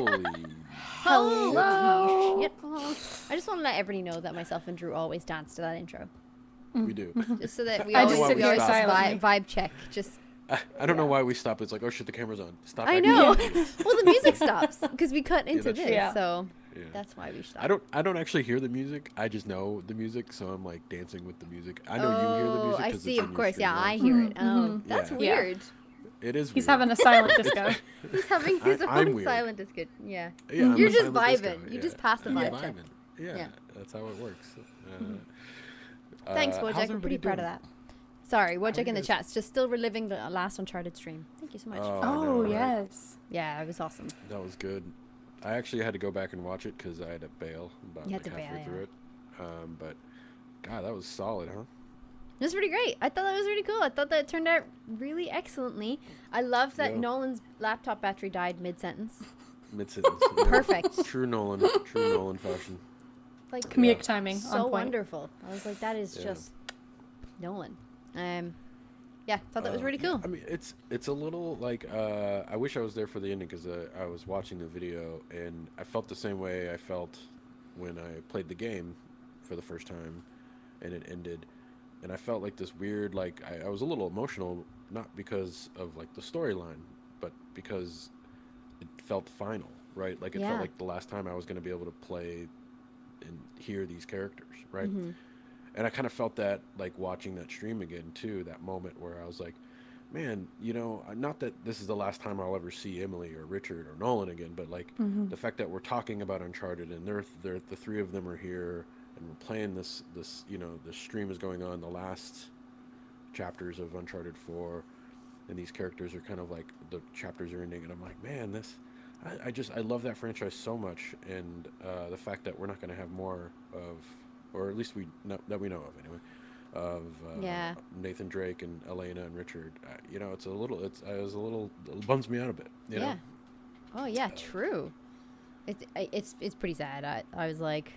Holy. Hello. Shit balls. I just want to let everybody know that myself and Drew always dance to that intro. We do. Just so that we I always, just sit we here always silently. vibe check. Just I don't know why we stop. It's like, oh shit, the camera's on. Stop. I acting know. like idiots. Well, the music stops because we cut into that's this, true. Yeah. so Yeah. that's why we stopped. I don't actually hear the music. I just know the music, so I'm like dancing with the music. I know you hear the music. I 'cause see. it's in Of your course, stream, yeah, right? I hear it. Oh, that's Yeah. weird. It is. He's weird. having a silent disco. He's having his I'm own weird. silent disco. Yeah. Yeah, I'm You're a just silent disco, vibing. You yeah. just pass the I'm vibe check. vibing. Yeah, that's how it works. Thanks, how's Wojak. I'm everybody pretty proud of doing? that. Sorry, are Wojak you in the guys? chat's just still reliving the last Uncharted stream. Thank you so much. I Oh, know, right? yes. Yeah, it was awesome. That was good. I actually had to go back and watch it because I had to bail about You had like to halfway bail, through it. But God, that was solid, huh? It was pretty great. I thought that was really cool. I thought that it turned out really excellently. I love that Yeah. Nolan's laptop battery died mid-sentence. Mid-sentence. Perfect. True Nolan fashion. Like Comedic timing. so on point. wonderful. I was like, that is Yeah. just Nolan. Yeah, thought that was really cool. I mean, it's a little like I wish I was there for the ending because I was watching the video and I felt the same way I felt when I played the game for the first time, and it ended, and I felt like this weird like I was a little emotional, not because of like the storyline, but because it felt final, right? Like it Yeah. felt like the last time I was going to be able to play and hear these characters, right? Mm-hmm. And I kind of felt that like watching that stream again too, that moment where I was like, man, you know, not that this is the last time I'll ever see Emily or Richard or Nolan again, but like the fact that we're talking about Uncharted and they're the three of them are here and we're playing this, you know, the stream is going on, the last chapters of Uncharted 4, and these characters are kind of like the chapters are ending, and I'm like, man, I love that franchise so much, and the fact that we're not going to have more of, or at least that we know of anyway, of Yeah. Nathan Drake and Elena and Richard. You know, it bums me out a bit. You Yeah. know? Oh yeah, true. It's pretty sad. I was like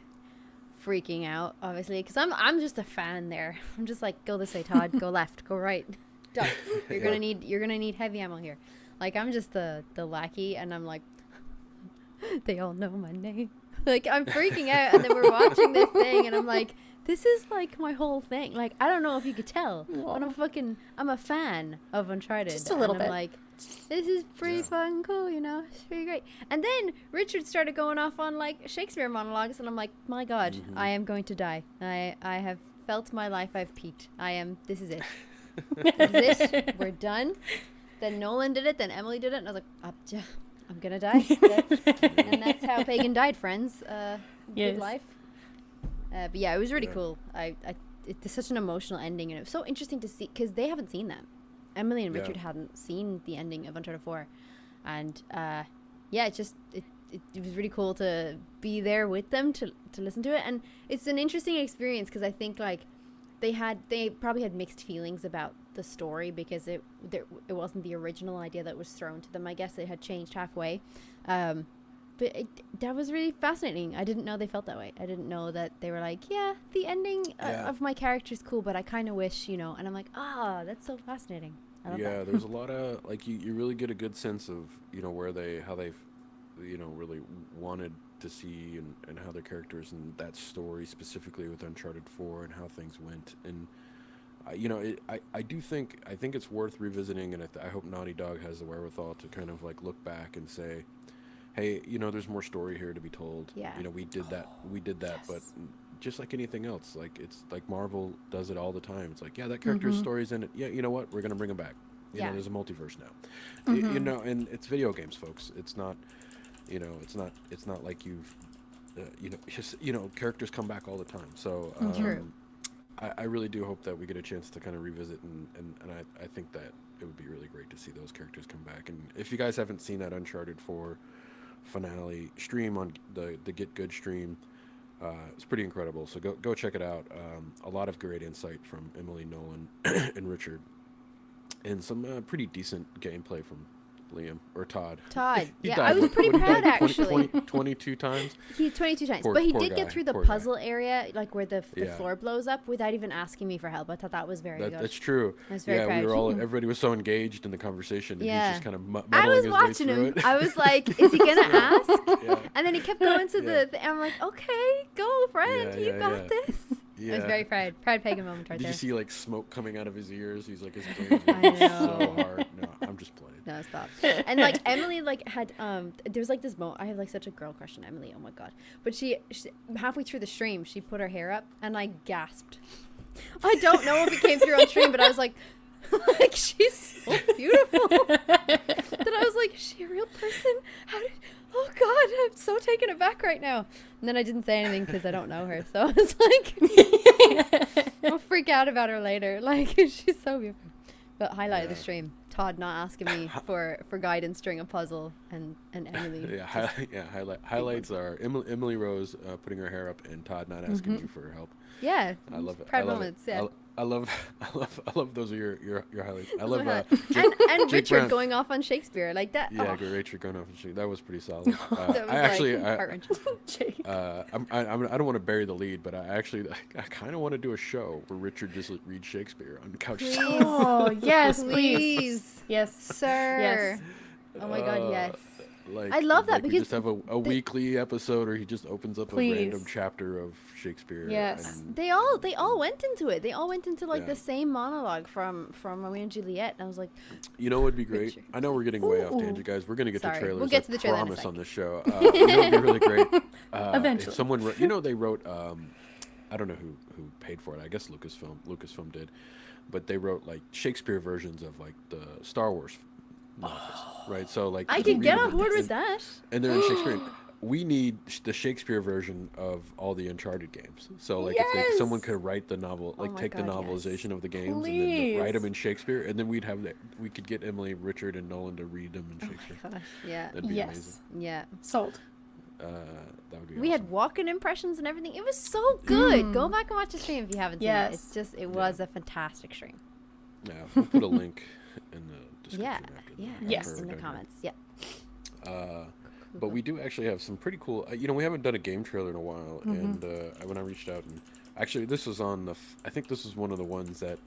freaking out, obviously, because I'm just a fan there. I'm just like, go this way, Todd. Go left. Go right. Duck. You're gonna need heavy ammo here. Like I'm just the lackey, and I'm like, they all know my name. Like I'm freaking out, and then we're watching this thing, and I'm like, this is like my whole thing. Like I don't know if you could tell, but I'm a fan of Uncharted. Just a little and I'm bit. like, this is pretty Yeah. fucking cool, you know? It's pretty great. And then Richard started going off on like Shakespeare monologues, and I'm like, my God, I am going to die. I have felt my life. I've peaked. This is it. This is it. We're done. Then Nolan did it. Then Emily did it. And I was like, I'm going to die. And that's how Pagan died, friends. Yes. Good life. But yeah, it was really cool. It's such an emotional ending, and it was so interesting to see because they haven't seen that. Emily and Yeah. Richard hadn't seen the ending of Uncharted 4, and yeah, it was really cool to be there with them to listen to it, and it's an interesting experience because I think like they probably had mixed feelings about the story because it wasn't the original idea that was thrown to them. I guess it had changed halfway. But that was really fascinating. I didn't know they felt that way. I didn't know that they were like, yeah, the ending of my character is cool, but I kind of wish, you know. And I'm like, that's so fascinating. I love that. There's a lot of like you really get a good sense of, you know, how they've, you know, really wanted to see and how their characters and that story specifically with Uncharted 4 and how things went. And you know, I think it's worth revisiting, and I hope Naughty Dog has the wherewithal to kind of like look back and say, hey, you know, there's more story here to be told. Yeah. You know, we did that, Yes. but just like anything else, like it's like Marvel does it all the time. It's like, yeah, that character's story's in it. Yeah, you know what? We're gonna bring him back. You know, there's a multiverse now. You know, and it's video games, folks. It's not, you know, it's not like you've, you know, just, you know, characters come back all the time. So True. I really do hope that we get a chance to kind of revisit, and I think that it would be really great to see those characters come back. And if you guys haven't seen that Uncharted 4 finale stream on the Get Good stream, it's pretty incredible. So go check it out. A lot of great insight from Emily, Nolan, and Richard, and some pretty decent gameplay from Liam or Todd. Todd. He Yeah, died, I was pretty what, he proud died actually. 22 times. He 22 times, Poor- but he poor did guy, get through the poor guy. puzzle area, like where the Yeah. floor blows up, without even asking me for help. I thought that was very good. That's true. I was very Yeah, proud. we were all. Everybody was so engaged in the conversation, and Yeah. he's just kind of I muddling was his watching way through him. it. I was like, "Is he gonna ask?" Yeah. And then he kept going to Yeah. the. I'm like, "Okay, go, friend. Yeah, You yeah, got yeah. this." Yeah. I was very proud. Proud Pagan moment right Did there. you see like smoke coming out of his ears? He's like his brain's I going know. so hard. No, I'm just playing. No, stop. And like Emily, like had there was like this moment. I have like such a girl crush on Emily. Oh my god! But she halfway through the stream, she put her hair up, and I gasped. I don't know if it came through on stream, but I was like, like she's so beautiful. That I was like, is she a real person? How did? Oh god, I'm so taken aback right now. And then I didn't say anything because I don't know her, so I was like, I'll freak out about her later. Like she's so beautiful. But highlight of the stream, Todd not asking me for guidance during a puzzle, and Emily. Yeah, highlights are Emily Rose putting her hair up and Todd not asking you for help. Yeah, I love it. proud I love moments. it. Yeah. I love those are your highlights. I love and Jake Richard Brown. going off on Shakespeare like that. Yeah, oh. Richard going off and shit. That was pretty solid. That was I actually heart-wrenching. Jake. I don't want to bury the lead, but I kind of want to do a show where Richard just reads Shakespeare on CouchSoup. Oh, yes, please. Please, Yes. sir. Yes. Oh my god, yes. Like, I love that like we because just have a weekly episode, or he just opens up Please. a random chapter of Shakespeare. Yes. and- They all went into it. They all went into like Yeah. the same monologue from Romeo and Juliet, and I was like, You know what would be great? Richard. I know we're getting way off Ooh. tangent, guys. We're gonna get Sorry. to trailers. We'll get to the trailer in a promise sec. on this show. You know, it'd be really great. Eventually. If someone wrote, you know, they wrote. I don't know who paid for it. I guess Lucasfilm did, but they wrote like Shakespeare versions of like the Star Wars novels, right? So like I you can read get them on board with and- that. And they're in Shakespearean. We need the Shakespeare version of all the Uncharted games. So like if someone Yes! could write the novel, like my take the God, yes. novelization of the games and then Please. write them in Shakespeare, and then we could get Emily, Richard, and Nolan to read them in Shakespeare. Gosh, yeah, That'd be amazing. Yes. yeah. Sold. That would be We awesome. had walk-in impressions and everything. It was so good. Go back and watch the stream if you haven't seen it. Yes. It's just it was a fantastic stream. Yeah, we'll put a link in the description Yeah, after yeah. Yes. after In we're the done here. comments. Yeah. But we do actually have some pretty cool. You know, we haven't done a game trailer in a while, and when I reached out, and actually this was on the. I think this was one of the ones that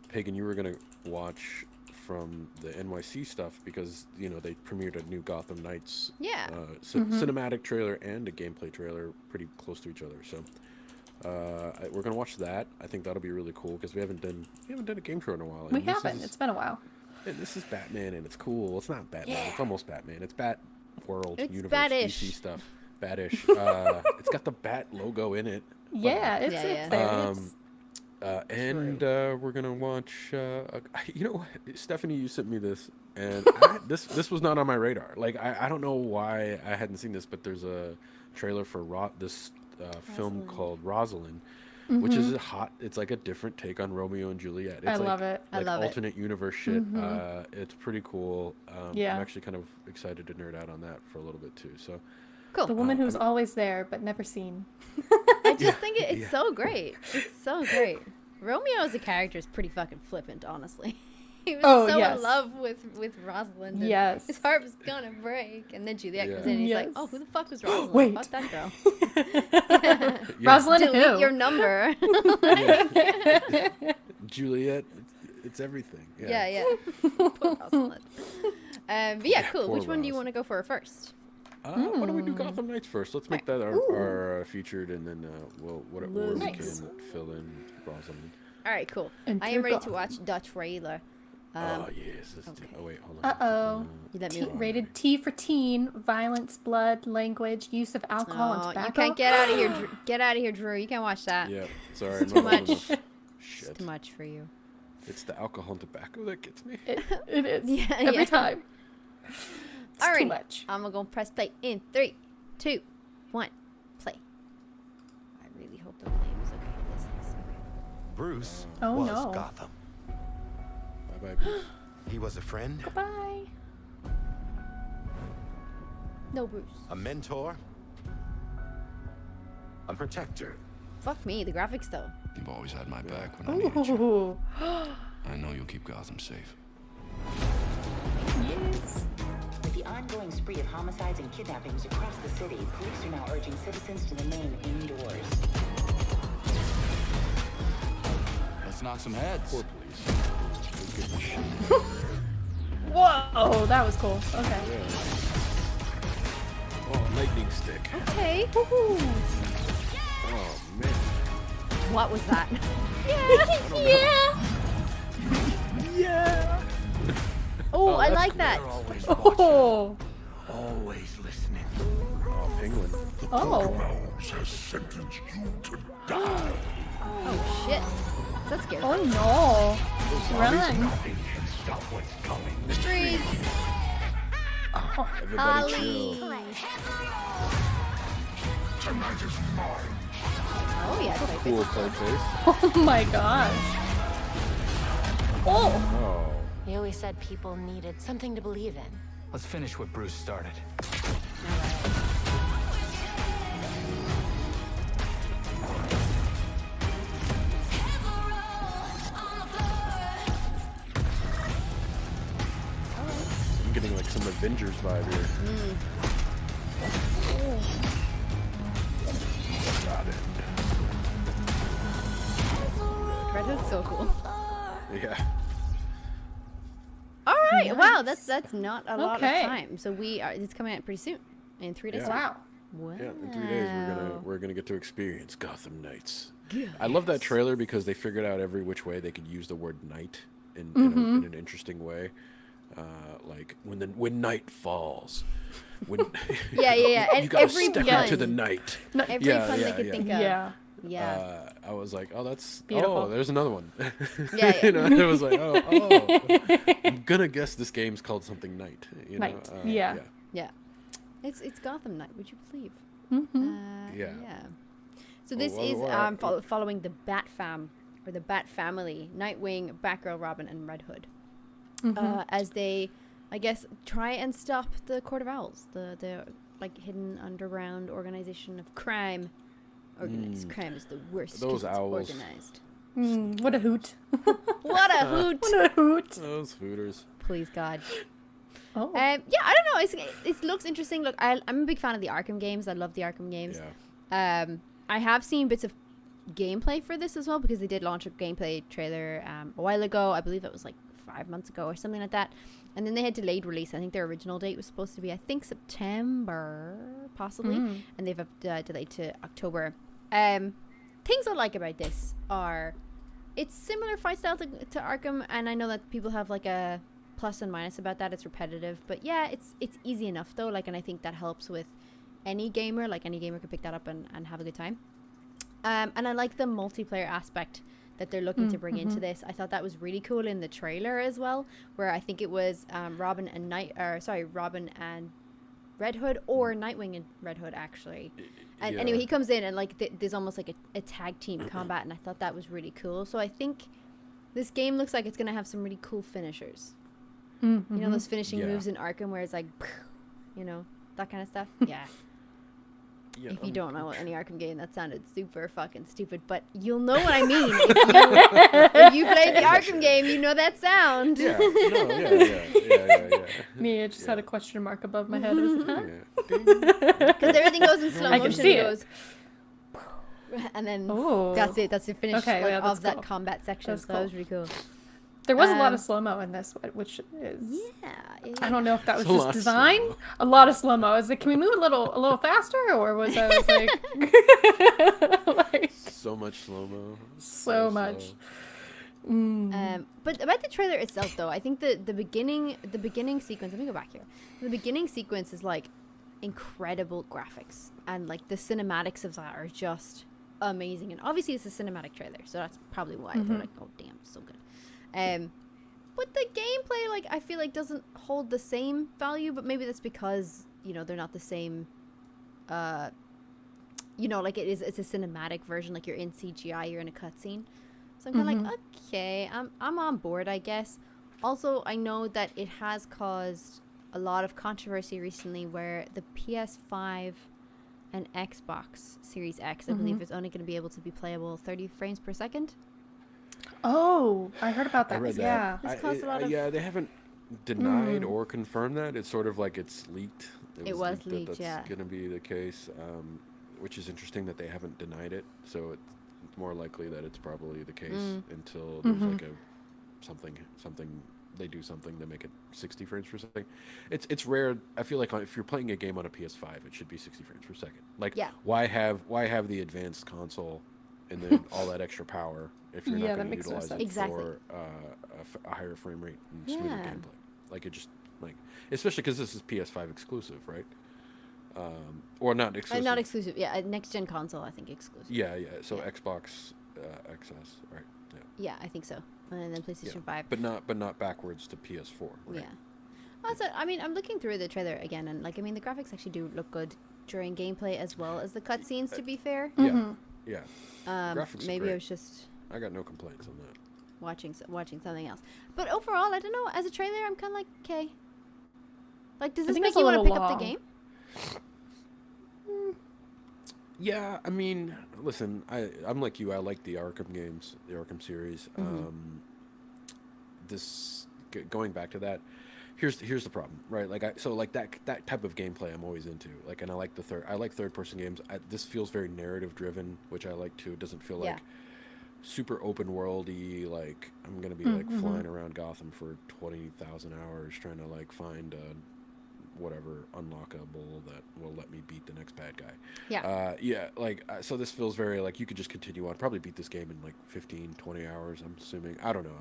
Pagan, you were gonna watch from the NYC stuff because you know they premiered a new Gotham Knights Yeah. cinematic trailer and a gameplay trailer pretty close to each other. So we're gonna watch that. I think that'll be really cool because we haven't done a game trailer in a while. We and this haven't. is- It's been a while. and this is Batman, and it's cool. It's not Batman. It's almost Batman. It's Bat World It's Universe Bat-ish. DC stuff. Batish. It's got the Bat logo in it. Yeah, it's, Yeah, it's yeah. there. And we're gonna watch. You know, Stephanie, you sent me this, and this was not on my radar. Like I don't know why I hadn't seen this, but there's a trailer for this film Rosalind. called Rosalind. Which is it's like a different take on Romeo and Juliet. It's I like, love it. I Like love it. alternate universe shit. It's pretty cool. Yeah. I'm actually kind of excited to nerd out on that for a little bit too. So Cool. The woman who's always there but never seen. I just think it's so great. It's so great. Romeo as a character is pretty fucking flippant, honestly. He was so yes. in love with Rosalind. And Yes. His heart was gonna break. And then Juliet comes in and he's Yes. like, oh, who the fuck was Rosalind? Wait. Fuck that girl. yeah, Rosalind Delete who? your number. Juliet, it's everything. yeah. Poor Rosalind. But yeah, cool. Poor Which one do you Ros. want to go for first? Why don't we do Gotham Knights first? Let's make that our featured, and then where we Nice. can fill in Rosalind. All right, cool. Enter I am ready to Gotham. watch the trailer. Oh yes. okay. Oh wait, hold on. Uh-oh. You let me. Rated T for teen, violence, blood, language, use of alcohol and Oh, tobacco. you can't get out of here. Get out of here, Drew. You can't watch that. Yeah, sorry. It's not too old much. enough. It's Shit. too much for you. It's the alcohol and tobacco that gets me. It is. Yeah, Every yeah. time. It's All too right. much. I'm gonna press play in 3, 2, 1, play. I really hope the volume is okay. This is okay. Bruce Oh, was no. Gotham. Bye bye. He was a friend, Goodbye. No, Bruce. a mentor, a protector. Fuck me. The graphics though. You've always had my back when I needed you. Ooh. I know you'll keep Gotham safe. Yes. ongoing spree of homicides and kidnappings across the city, police are now urging citizens to remain indoors. Let's knock some heads. Poor police. Don't give a shit. Whoa, that was cool. Okay. Oh, lightning stick. Okay. Woohoo. Oh man. What was that? Yeah. Oh, I that's like cool. that. Always Oh. always listening. Oh, penguin. Oh. has sentenced you to die. Oh shit. That's scary. Oh no. Run. Nothing can stop what's coming. Freeze. Everybody Holly. chill. Tonight is mine. Oh yeah. It's like Cool play face. Oh my gosh. Oh. Oh. He always said people needed something to believe in. Let's finish what Bruce started. I'm getting like some Avengers vibe here. Got it. Red Hood's so cool. Yeah. All right. Wow. That's not a lot of Okay. time. So it's coming out pretty soon. In 3 days. Yeah. Wow. Wow. Yeah, in 3 days we're gonna get to experience Gotham Knights. I love that trailer because they figured out every which way they could use the word night in an interesting way. Like when night falls, when Yeah. And you gotta every step pun. into the night. Every Yeah, pun they yeah, could yeah. think of. Yeah. Yeah. I was like, oh, that's Beautiful. oh, there's another one. Yeah. You know, I was like, oh, I'm gonna guess this game's called something Night. You know? Night. Yeah. Yeah. It's Gotham Knight. Would you believe? Yeah. So this Well, is what- following the Bat Fam or the Bat Family: Nightwing, Batgirl, Robin, and Red Hood, as they, I guess, try and stop the Court of Owls, the like hidden underground organization of crime. Organized crime is the worst. 'cause Those it's owls. Organized. What a hoot. What a hoot! What a hoot. Those hooters. Please God. Oh. Yeah, I don't know. It looks interesting. Look, I'm a big fan of the Arkham games. I love the Arkham games. Yeah. I have seen bits of gameplay for this as well because they did launch a gameplay trailer a while ago. I believe it was like 5 months ago or something like that. And then they had delayed release. I think their original date was supposed to be, I think, September, possibly. And they've delayed to October. Things I like about this are it's similar fight style to Arkham. And I know that people have like a plus and minus about that. It's repetitive. But yeah, it's easy enough though. Like, and I think that helps with any gamer. Like, any gamer could pick that up and have a good time. And I like the multiplayer aspect that they're looking to bring into this. I thought that was really cool in the trailer as well, where I think it was Robin and Red Hood, or Nightwing and Red Hood actually. And Yeah. anyway, he comes in and like there's almost like a tag team combat, and I thought that was really cool. So I think this game looks like it's gonna have some really cool finishers. You know, those finishing Yeah. moves in Arkham where it's like, you know, that kind of stuff. Yeah. Yeah, If you don't know any Arkham game, that sounded super fucking stupid, but you'll know what I mean. If you play the Arkham game, you know that sound. Yeah. No, yeah. Me, it just had a question mark above my head. It was, huh? Yeah. Because everything goes in slow I can motion. see It it. goes, and then Oh. that's it. That's the finish Okay, like, yeah, that's of that cool. combat section. That's So that was really cool. There was a lot of slow-mo in this, which is... Yeah. I don't know if that was It's a lot just of design. slow-mo. A lot of slow-mo. I was like, can we move a little faster? Or was I like So much slow mo. so much. But about the trailer itself, though, I think the beginning sequence. Let me go back here. The beginning sequence is like incredible graphics, and like the cinematics of that are just amazing. And obviously, it's a cinematic trailer, so that's probably why they're like, "Oh, damn, so good." But the gameplay, like, I feel like doesn't hold the same value. But maybe that's because they're not the same. Like it's a cinematic version. Like you're in CGI, you're in a cutscene. So I'm kind of like, okay, I'm on board, I guess. Also, I know that it has caused a lot of controversy recently where the PS5 and Xbox Series X, I believe, is only going to be able to be playable 30 frames per second. Oh, I heard about that. I read that. Yeah. This caused a lot of- Yeah, they haven't denied or confirmed that. It's sort of like it's leaked. It was that leaked, that's yeah. going to be the case, which is interesting that they haven't denied it. So it's more likely that it's probably the case until there's like something they do something to make it 60 frames per second. It's rare. I feel like if you're playing a game on a PS5, it should be 60 frames per second. Like, why have the advanced console and then all that extra power if you're not going to utilize it for a higher frame rate and smoother gameplay? Like, it just, like, especially because this is PS5 exclusive, right? Or not exclusive. Not exclusive. Yeah, next gen console, I think exclusive. Yeah. So Xbox XS, right? Yeah, I think so. And then PlayStation 5. But not backwards to PS4. Right? Yeah. Also, I mean, I'm looking through the trailer again, and like, I mean, the graphics actually do look good during gameplay as well as the cutscenes. To be fair. Yeah. Graphics maybe are great. I was just. I got no complaints on that. Watching something else, but overall, I don't know. As a trailer, I'm kind of like, okay. Like, does this make you want to pick up the game? Yeah, I mean, listen, I'm like you. I like the Arkham games, the Arkham series. Going back to that, here's the problem, right? Like that type of gameplay I'm always into. Like, and I like third person games. This feels very narrative driven, which I like too. It doesn't feel like super open worldy. Like, I'm gonna be like flying around Gotham for 20,000 hours trying to like find whatever unlockable that will let me beat the next bad guy. So this feels very like you could just continue on, probably beat this game in like 15 20 hours, I'm assuming. I don't know,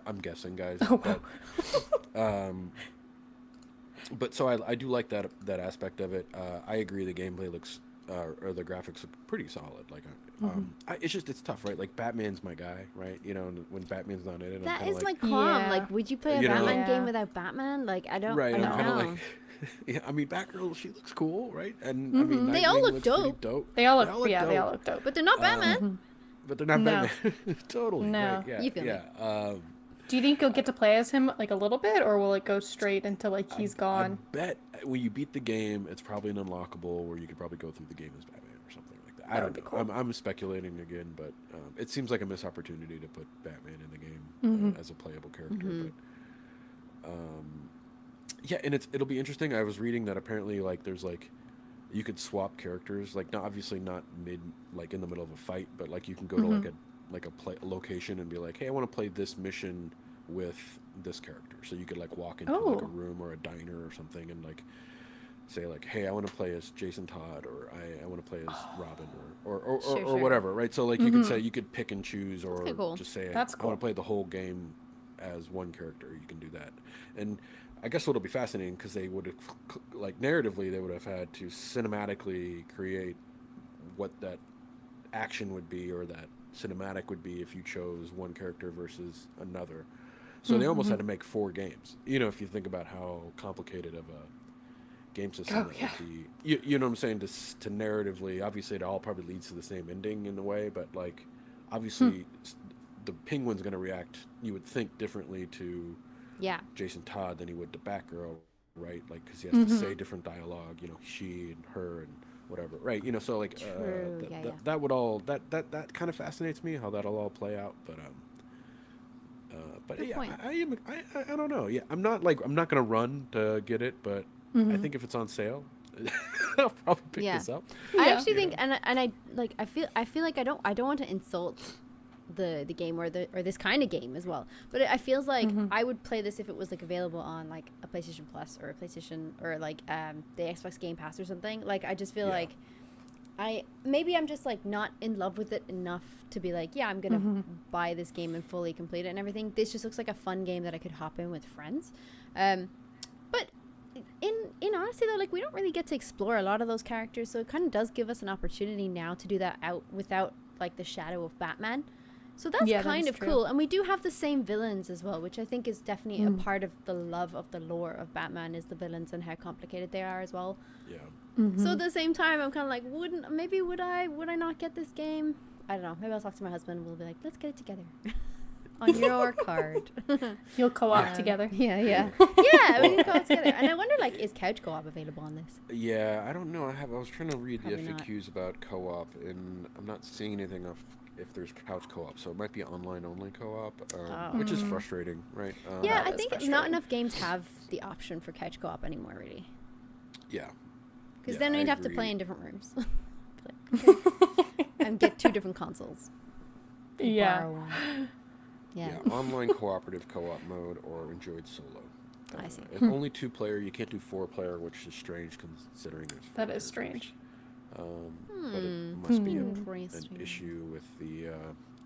I'm guessing, guys. But so I do like that aspect of it. I agree the gameplay looks or the graphics look pretty solid. Like, it's tough, right? Like, Batman's my guy, right? You know, and when Batman's not in it, that I'm is like, my qualm. Like, would you play a Batman game without Batman? Like, I don't right, know. I'm kind of like, yeah, I mean, Batgirl, she looks cool, right? And I mean, they all look dope. They all look dope. But they're not Batman. But they're not Batman. Totally. No. Right, yeah. You feel me? Do you think you'll get to play as him like a little bit, or will it go straight until like he's gone? I bet when you beat the game, it's probably an unlockable where you could probably go through the game as Batman or something like that. I don't know. Cool. I'm speculating again, but it seems like a missed opportunity to put Batman in the game as a playable character. But yeah, and it'll be interesting. I was reading that apparently like there's like you could swap characters, like obviously not like in the middle of a fight, but like you can go to like a location and be like, hey, I want to play this mission with this character. So you could like walk into like a room or a diner or something and like say like, hey, I want to play as Jason Todd, or I want to play as Robin, or whatever, right? So like you could say, you could pick and choose, or just say, I want to play the whole game as one character. You can do that. And I guess what'll be fascinating, because they would have, like, narratively, they would have had to cinematically create what that action would be, or that cinematic would be if you chose one character versus another. So they almost had to make 4 games. You know, if you think about how complicated of a game system that would be. You know what I'm saying? To narratively, obviously it all probably leads to the same ending in a way, but like, obviously the Penguin's going to react, you would think, differently to Jason Todd than he would to Batgirl, right? Like, because he has to say different dialogue, you know, she and her and whatever, right? You know, so like that would all that kind of fascinates me, how that'll all play out. But I don't know. Yeah, I'm not gonna run to get it, but I think if it's on sale, I'll probably pick this up. I actually think, and I feel like I don't want to insult the game or this kind of game as well, but it feels like I would play this if it was like available on like a PlayStation Plus or a PlayStation, or like the Xbox Game Pass or something. Like, I just feel like I'm just like not in love with it enough to be like, I'm gonna buy this game and fully complete it and everything. This just looks like a fun game that I could hop in with friends. But in honesty though, like, we don't really get to explore a lot of those characters, so it kind of does give us an opportunity now to do that without like the shadow of Batman. So that's kind of cool. And we do have the same villains as well, which I think is definitely a part of the love of the lore of Batman, is the villains and how complicated they are as well. Yeah. So at the same time, I'm kind of like, would I not get this game? I don't know. Maybe I'll talk to my husband and we'll be like, let's get it together. On your card. You'll co-op together. Yeah, we can co-op together. And I wonder, like, is couch co-op available on this? Yeah, I don't know. I was trying to read the FAQs about co-op, and I'm not seeing anything off if there's couch co-op, so it might be online only co-op, Oh. which is frustrating, right? Yeah, I is think not frustrating. enough games have the option for couch co-op anymore, really. Yeah. Because Yeah, then I we'd have to agree. play in different rooms. Like, okay. And get 2 different consoles. Yeah. Borrow one. Yeah. Online cooperative co-op mode or enjoyed solo. I see. If only 2-player, you can't do 4-player, which is strange considering there's 4 That is characters. strange. But it must be an Interesting. issue with the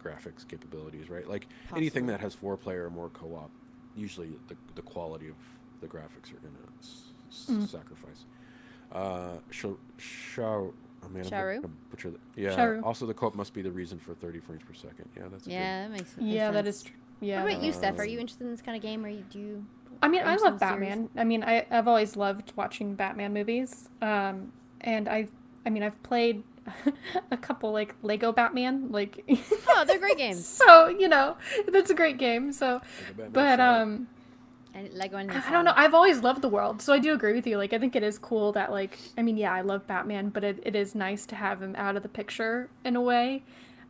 graphics capabilities, right? Like anything that has 4-player or more co-op, usually the quality of the graphics are gonna sacrifice. Sharu? Butcher that. Yeah. Sharu. Also, the co-op must be the reason for 30 frames per second. Yeah, that's a Yeah, that makes sense. Yeah, that is. Yeah. What about you, that- Steph? Are you interested in this kind of game, or do you? I mean, Are you I interested love in the series? Batman. I mean, I've always loved watching Batman movies. And I've played a couple like Lego Batman, like. Oh, they're great games. So that's a great game. So, Batman but Solid. And Lego and I don't know. I've always loved the world, so I do agree with you. Like, I think it is cool that, like, I mean, yeah, I love Batman, but it is nice to have him out of the picture in a way,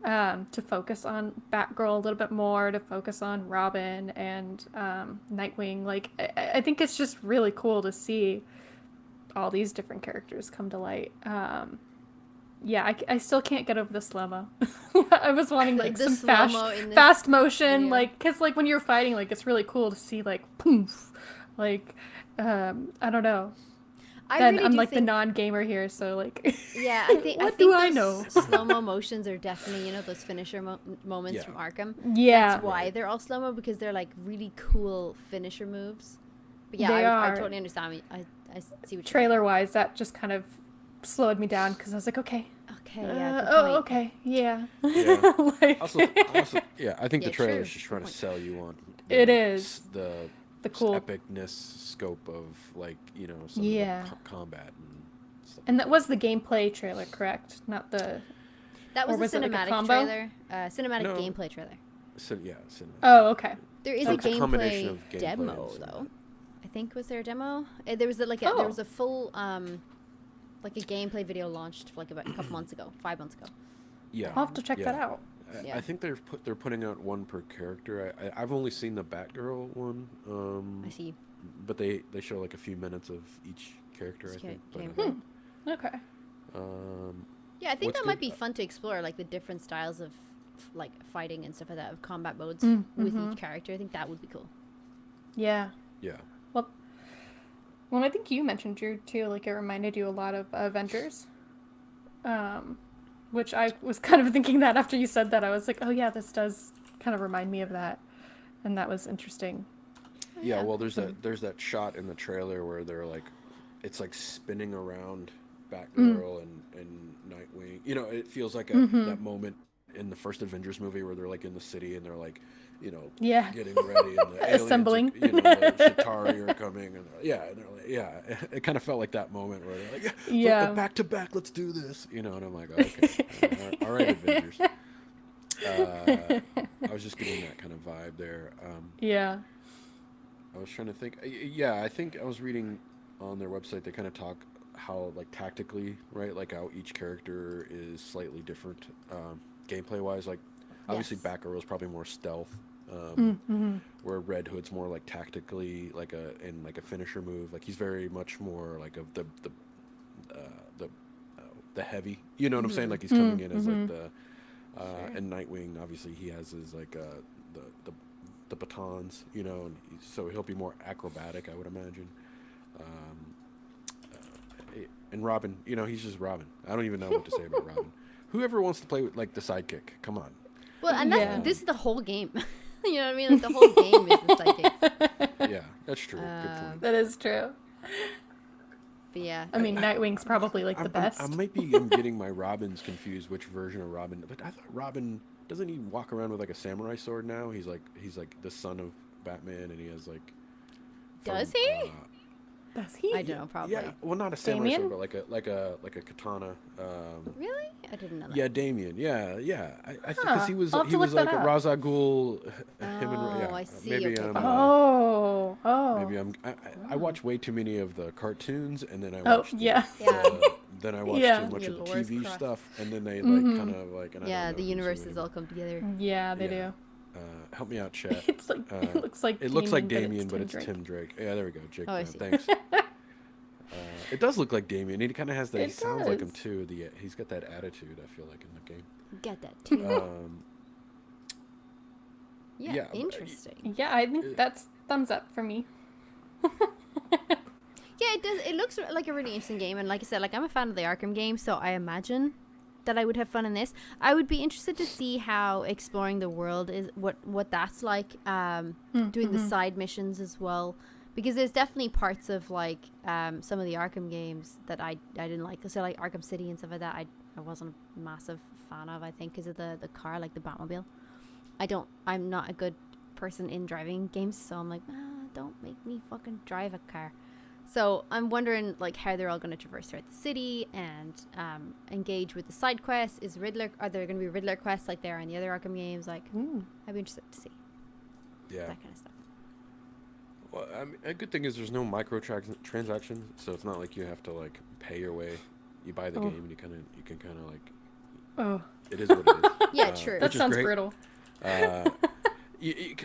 to focus on Batgirl a little bit more, to focus on Robin and Nightwing. Like, I think it's just really cool to see all these different characters come to light. Yeah, I still can't get over the slow-mo. I was wanting like The some slow-mo in this fast motion, video. like, because like when you're fighting, like it's really cool to see like poof, like I don't know. And I'm like the non-gamer here, so like Yeah, I think what I think do I those know? slow-mo motions are definitely, those finisher moments Yeah. from Arkham. Yeah, That's why they're all slow-mo, because they're like really cool finisher moves. But yeah, They I are. totally understand. I see what trailer-wise, that just kind of slowed me down because I was like, okay, Okay, yeah. good oh, point. okay, yeah. Yeah. Like, Also, yeah, I think Yeah, the trailer true. is just trying to Good sell you on. It is. the the cool. epicness scope of some Yeah. of the combat and stuff. And that was the gameplay trailer, correct? Not the. That Or was was a it like a cinematic combo? trailer. Cinematic No. gameplay trailer. Yeah, cinema. Oh, okay. There is It's a a combination gameplay of gameplay demo and though. I think was there a demo? There was there Oh. was a full like a gameplay video launched like about a couple months ago, 5 months ago. Yeah, I'll have to check that yeah. out. Yeah. I think they're putting out one per character. I've only seen the Batgirl one. I see. But they show like a few minutes of each character. I Each think. game. But, Okay. Yeah, I think What's that might good- be fun to explore, like the different styles of like fighting and stuff like that, of combat modes Mm-hmm. with each character. I think that would be cool. Yeah. yeah. Well, I think you mentioned Drew too. Like it reminded you a lot of Avengers. Which I was kind of thinking that after you said that, I was like, oh yeah, this does kind of remind me of that, and that was interesting. Yeah, well, there's that shot in the trailer where they're like, it's like spinning around Batgirl and Nightwing. It feels like that moment in the first Avengers movie where they're like in the city and they're like, Yeah. getting ready and the aliens Assembling. the Chitauri are coming and and they're like, yeah, it kind of felt like that moment where they're like, Yeah. back to back, let's do this, and I'm like, okay, all right, Avengers. I was just getting that kind of vibe there. Yeah. I was trying to think. Yeah, I think I was reading on their website. They kind of talk how like tactically, right? Like how each character is slightly different, gameplay wise. Like obviously, Yes. Batgirl is probably more stealth, where Red Hood's more like tactically, like a finisher move. Like he's very much more like of the heavy. You know what I'm saying? Like he's coming in as like the and Nightwing. Obviously, he has his like the batons, and so he'll be more acrobatic, I would imagine. And Robin, he's just Robin. I don't even know what to say about Robin. Whoever wants to play with like the sidekick, come on. Well, and Yeah. this is the whole game. You know what I mean? Like the whole game is the psychic. Yeah, that's true. Good point. That is true. But yeah. I mean, Nightwing's probably like the best. I might be getting my Robins confused. Which version of Robin? But I thought Robin doesn't he walk around with like a samurai sword now? He's like the son of Batman, and he has like. Does he? Does he? I don't know, probably. Yeah, well, not a samurai Damien? sword, but like a katana. Really? I didn't know that. Yeah, Damien. Yeah. I think because he was I'll have to look like that a up. Ra's al Ghul. Oh, I see, Maybe okay. I'm. Oh. Maybe I watch way too many of the cartoons, and then I Oh, watch yeah. Yeah. then I watched Yeah. too much Your of the lore's TV crossed. stuff, and then they like kind of like. And I Yeah, don't know the who's who universes anymore. all come together. Yeah, they Yeah. do. Help me out, chat. It's like it looks like It looks like Damien, Damien, but it's Tim Drake. Yeah, there we go. Jake, Oh, I see. thanks. It does look like Damien. He kind of has that. He It sounds like him does. too. He's got that attitude. I feel like in the game. Get that too. Yeah, yeah, but- interesting. Yeah, I think that's thumbs up for me. Yeah, it does. It looks like a really interesting game, and like I said, like I'm a fan of the Arkham games, so I imagine that I would have fun in this. I would be interested to see how exploring the world is, what that's like. Doing the side missions as well, because there's definitely parts of like some of the Arkham games that I didn't like. So like Arkham City and stuff like that, I wasn't a massive fan of. I think because of the car, like the Batmobile. I'm not a good person in driving games, so I'm like, don't make me fucking drive a car. So I'm wondering like how they're all going to traverse throughout the city and engage with the side quests. Are there going to be Riddler quests like there in the other Arkham games? Like, I'd be interested to see Yeah. that kind of stuff. Well, I mean, a good thing is there's no transactions, so it's not like you have to like pay your way. You buy the game and you can kind of like. Oh, It is what it is. Yeah, true. that which is sounds great. brutal.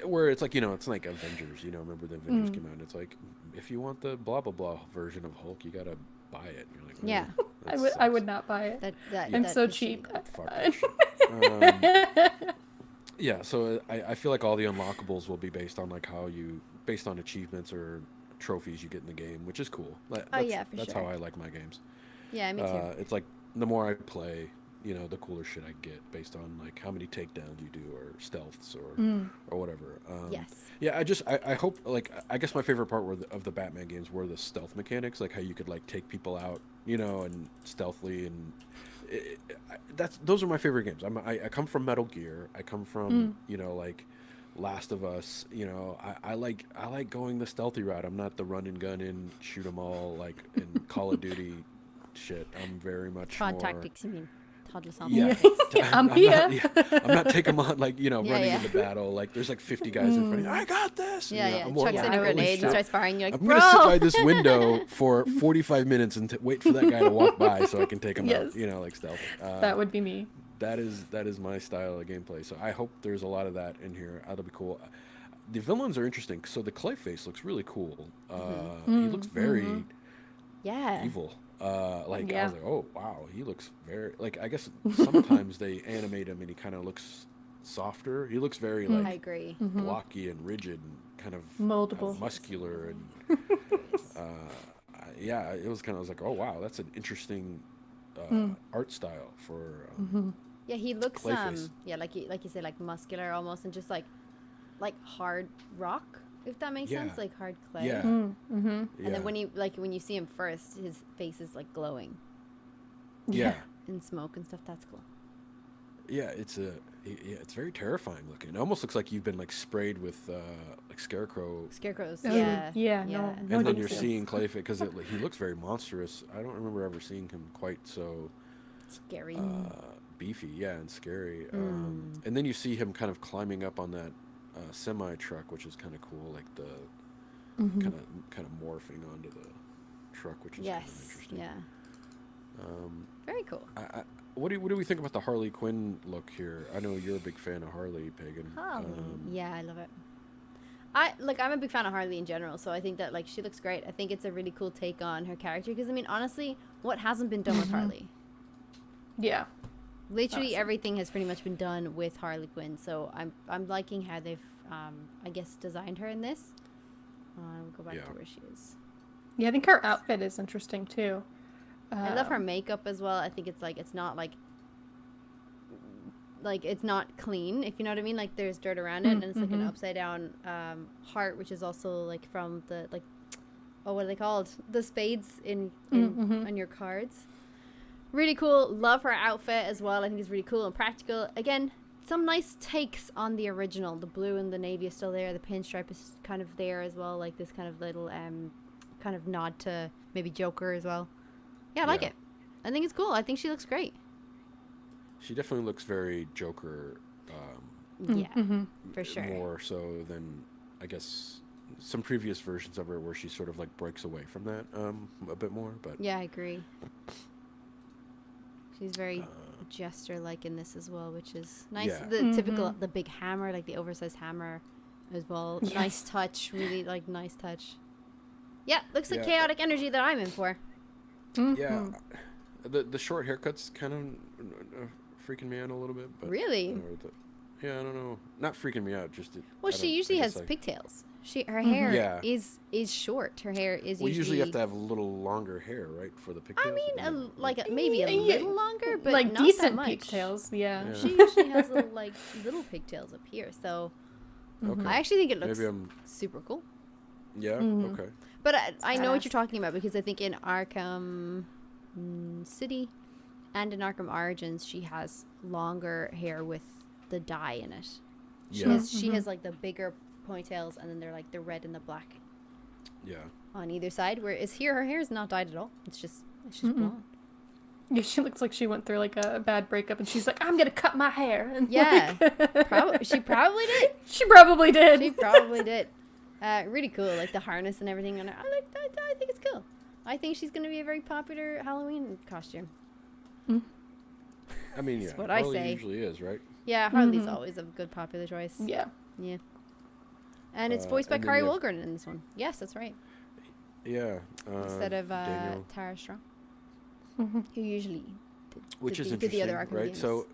Where it's like, it's like Avengers, remember the Avengers came out and it's like, if you want the blah blah blah version of Hulk, you gotta buy it. And you're like, Yeah. that I would sucks. not buy it. I'm I'm so cheap. Fuck that shit. Yeah, so I feel like all the unlockables will be based on based on achievements or trophies you get in the game, which is cool. That's how I like my games. Yeah, me too. It's like the more I play, the cooler shit I get based on like how many takedowns you do or stealths or whatever. Yes. Yeah, I hope I guess my favorite part of the Batman games were the stealth mechanics, like how you could like take people out, and stealthily, and those are my favorite games. I come from Metal Gear. I come from like Last of Us. I like going the stealthy route. I'm not the run and gun and shoot 'em all like in Call of Duty shit. I'm very much Tron more. tactics, you mean? Toddler Yeah, I'm here. I'm not taking them on like running yeah. into battle. Like there's like 50 guys in front of you. I got this. Yeah, yeah. I'm Chucks like, in a holy grenade shit. and starts firing. You're like, I'm bro. gonna sit by this window for 45 minutes and wait for that guy to walk by so I can take him Yes. out. Like stealth. That would be me. That is my style of gameplay. So I hope there's a lot of that in here. That'll be cool. The villains are interesting. So the Clayface looks really cool. He looks very Yeah. evil. I was Yeah. like, oh wow, he looks very I guess sometimes they animate him and he kind of looks softer. He looks very I agree. blocky and rigid and kind of Moldable. muscular and yeah, it was kind of, I was like, oh wow, that's an interesting art style for Yeah, he looks Clayface. like you said, like muscular almost, and just like hard rock, if that makes Yeah. sense, like hard clay. yeah. And Yeah. then when you see him first, his face is like glowing yeah. in smoke and stuff. That's cool. Yeah, it's very terrifying looking. It almost looks like you've been like sprayed with like scarecrows. Scarecrows. Oh, Yeah. yeah, no. And then thank you're you. seeing Clayface because he looks very monstrous. I don't remember ever seeing him quite so Scary. beefy, yeah, and scary. And then you see him kind of climbing up on that semi truck, which is kind of cool, like the kind of morphing onto the truck, which is kind of Yes. interesting. Yeah. Very cool. What do we think about the Harley Quinn look here? I know you're a big fan of Harley, Pagan. Harley. Yeah, I love it. I'm a big fan of Harley in general, so I think that like she looks great. I think it's a really cool take on her character because I mean, honestly, what hasn't been done with Harley? Yeah. Literally everything has pretty much been done with Harley Quinn, so I'm liking how they've I guess designed her in this. We'll go back to where she is. Yeah, I think her outfit is interesting too. I love her makeup as well. I think it's not like it's not clean, if you know what I mean. Like there's dirt around it, and it's like an upside down heart, which is also like from the what are they called? The spades in on your cards. Really cool. Love her outfit as well. I think it's really cool and practical. Again, some nice takes on the original. The blue and the navy is still there. The pinstripe is kind of there as well. Like this kind of little kind of nod to maybe Joker as well. Yeah, I like it. I think it's cool. I think she looks great. She definitely looks very Joker. Yeah, for sure. More so than I guess some previous versions of her, where she sort of like breaks away from that a bit more. But yeah, I agree. She's very jester-like in this as well, which is nice. Yeah. The typical, the big hammer, like the oversized hammer as well. Yes. Nice touch, really like nice touch. Yeah, looks like Yeah. chaotic energy that I'm in for. Yeah, the short haircut's kind of freaking me out a little bit. But Really? I don't know. Not freaking me out. Just Well, she usually has pigtails. Her hair is short. Her hair is Well, usually. usually you have to have a little longer hair, right, for the pigtails. I mean, maybe a little longer, but like not decent that much. pigtails. Yeah. She usually has little pigtails up here, so Okay. I actually think it looks Maybe I'm. super cool. Yeah. Okay. But I know what you're talking about, because I think in Arkham City and in Arkham Origins, she has longer hair with the dye in it. She has like the bigger ponytails, and then they're like the red and the black Yeah. on either side. Whereas here, her hair is not dyed at all. It's just blonde. Yeah, she looks like she went through like a bad breakup, and she's like, "I'm gonna cut my hair." And Yeah, she probably did. She probably did. She probably did. Really cool, like the harness and everything on her. I like that. I think it's cool. I think she's gonna be a very popular Halloween costume. I mean, yeah. That's what I Harley say. usually is, right? Yeah, Harley's always a good popular choice. Yeah. Yeah. And it's voiced by and then Kari you have- Wolgren in this one. Yes, that's right. Yeah. Instead of Daniel, Tara Strong, who usually which is did interesting, the other Arkham right? games. So,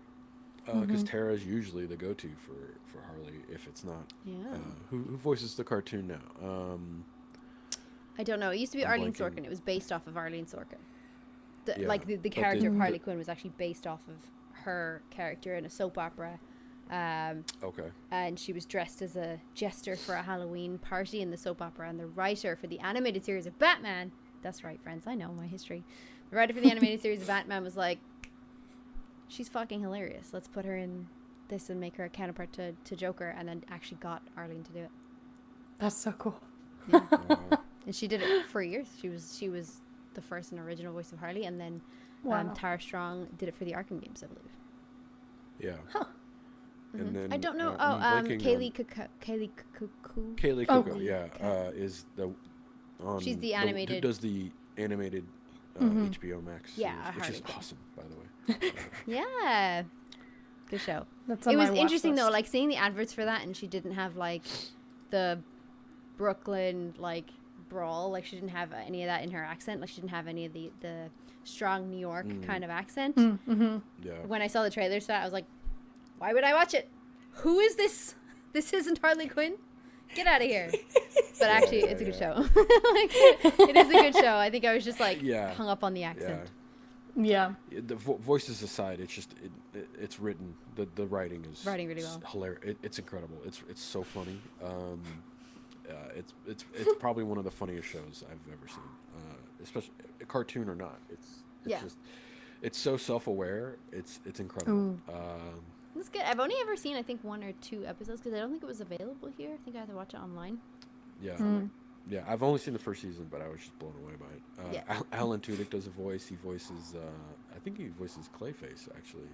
because Tara's usually the go-to for Harley, if it's not. Yeah. Who voices the cartoon now? I don't know. It used to be I'm Arlene blanking. Sorkin. It was based off of Arlene Sorkin. Yeah, Like the but character of the- Harley Quinn was actually based off of her character in a soap opera. Okay. And she was dressed as a jester for a Halloween party in the soap opera. And the writer for the animated series of Batman, that's right, friends, I know my history. The writer for the animated series of Batman was like, she's fucking hilarious. Let's put her in this and make her a counterpart to Joker. And then actually got Arlene to do it. That's so cool. Yeah. And she did it for years. She was the first and original voice of Harley. And then Tara Strong did it for the Arkham games, I believe. Yeah. Huh. And then I don't know. Kaylee Cuoco. Cuoco, is the She's the who animated. does the animated HBO Max Yeah, series, which is Harley Quinn. awesome, by the way. Yeah. Good show. That's on It was my watch interesting though, list. like seeing the adverts for that, and she didn't have like the Brooklyn like brawl, like she didn't have any of that in her accent, like she didn't have any of the strong New York kind of accent. Yeah. When I saw the trailers for that, I was like, why would I watch it? Who is this? This isn't Harley Quinn. Get out of here. But actually, it's a good show. Like, it is a good show. I think I was just like hung up on the accent. Yeah. The voices aside, it's just it's written. The writing is Really well. hilarious. It's incredible. It's so funny. It's probably one of the funniest shows I've ever seen. Especially a cartoon or not. It's just it's so self-aware. It's incredible. It's good. I've only ever seen, I think, 1 or 2 episodes because I don't think it was available here. I think I had to watch it online. Yeah. Yeah, I've only seen the first season, but I was just blown away by it. Alan Tudyk does a voice. He voices, I think he voices Clayface, actually.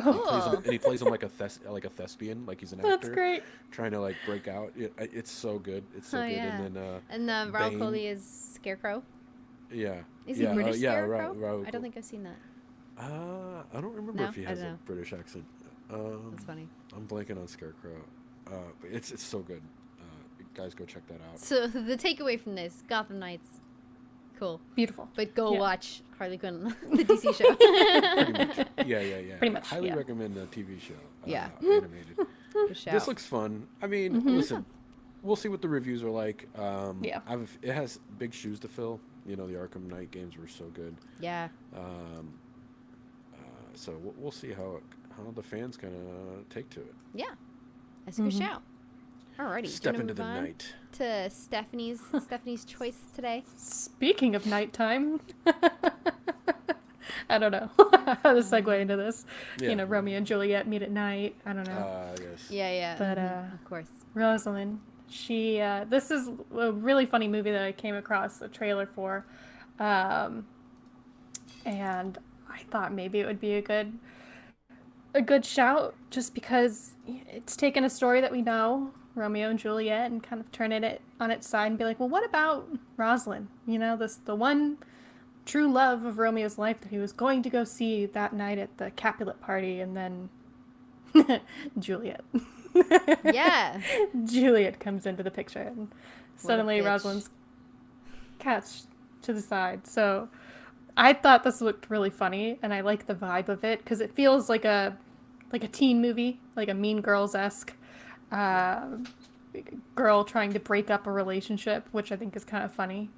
Cool. And he plays him like a thespian, like he's an actor. That's great. Trying to like break out. It's so good. It's so good. Yeah. And then Raoul Bane. Coley is Scarecrow. Yeah. Is he British Scarecrow? Raoul I don't think I've seen that. I don't remember No, if he I has don't a know. British accent. That's funny. I'm blanking on Scarecrow. But it's so good. Guys, go check that out. So the takeaway from this, Gotham Knights, cool. Beautiful. But go Yeah. watch Harley Quinn, the DC show. Pretty much. Yeah. Pretty much, Highly yeah. recommend the TV show. Yeah. Animated. Good show. This looks fun. I mean, listen, we'll see what the reviews are like. Yeah. It has big shoes to fill. You know, the Arkham Knight games were so good. Yeah. So we'll see how the fans gonna take to it. Yeah. That's a good show. Alrighty. Step do you wanna into the move on night. to Stephanie's choice today. Speaking of nighttime, I don't know how to segue into this. Yeah. You know, Romeo and Juliet meet at night. I don't know. Yes. Yeah. But, of course. Rosalind, she, this is a really funny movie that I came across a trailer for. And I thought maybe it would be a good shout just because it's taken a story that we know, Romeo and Juliet, and kind of turning it on its side and be like, well, what about Rosalind? You know, the one true love of Romeo's life that he was going to go see that night at the Capulet party, and then Juliet. Yeah. Juliet comes into the picture, and suddenly bitch. Rosalind's catch to the side. So I thought this looked really funny, and I like the vibe of it because it feels like a teen movie, like a Mean Girls-esque girl trying to break up a relationship, which I think is kind of funny.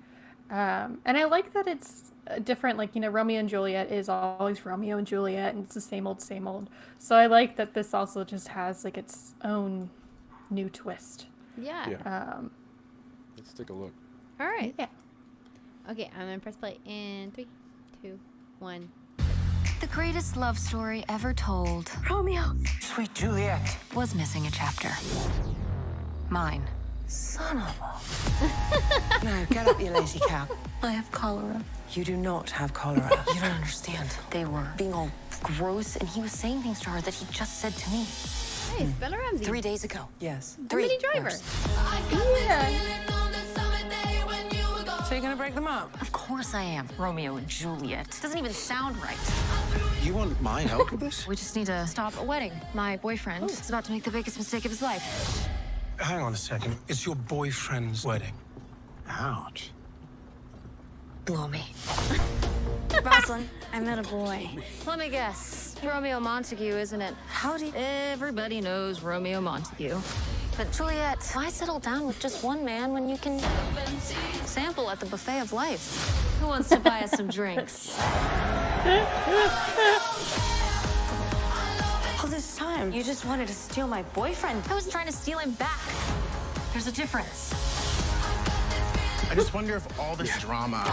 And I like that it's different. Like, you know, Romeo and Juliet is always Romeo and Juliet, and it's the same old, same old. So I like that this also just has like its own new twist. Yeah. Let's take a look. All right. Yeah. Okay, I'm gonna press play in 3, 2, 1. The greatest love story ever told Romeo Sweet Juliet. was missing a chapter. Mine. Son of a... Now, get up, you lazy cow. I have cholera. You do not have cholera. You don't understand. They were being all gross, and he was saying things to her that he just said to me. Hey, it's Bella Ramsey. 3 days ago. Yes. The Minnie Driver. Yeah. So you're gonna break them up? Of course I am. Romeo and Juliet. Doesn't even sound right. You want my help with this? We just need to stop a wedding. My boyfriend is about to make the biggest mistake of his life. Hang on a second. It's your boyfriend's wedding. Ouch. Blow me. Rosalind, I met a boy. Let me guess. Romeo Montague, isn't it? Howdy. Everybody knows Romeo Montague. But Juliet, why settle down with just one man when you can sample at the buffet of life? Who wants to buy us some drinks? All this time, you just wanted to steal my boyfriend. I wasn't trying to steal him back. There's a difference. I just wonder if all this drama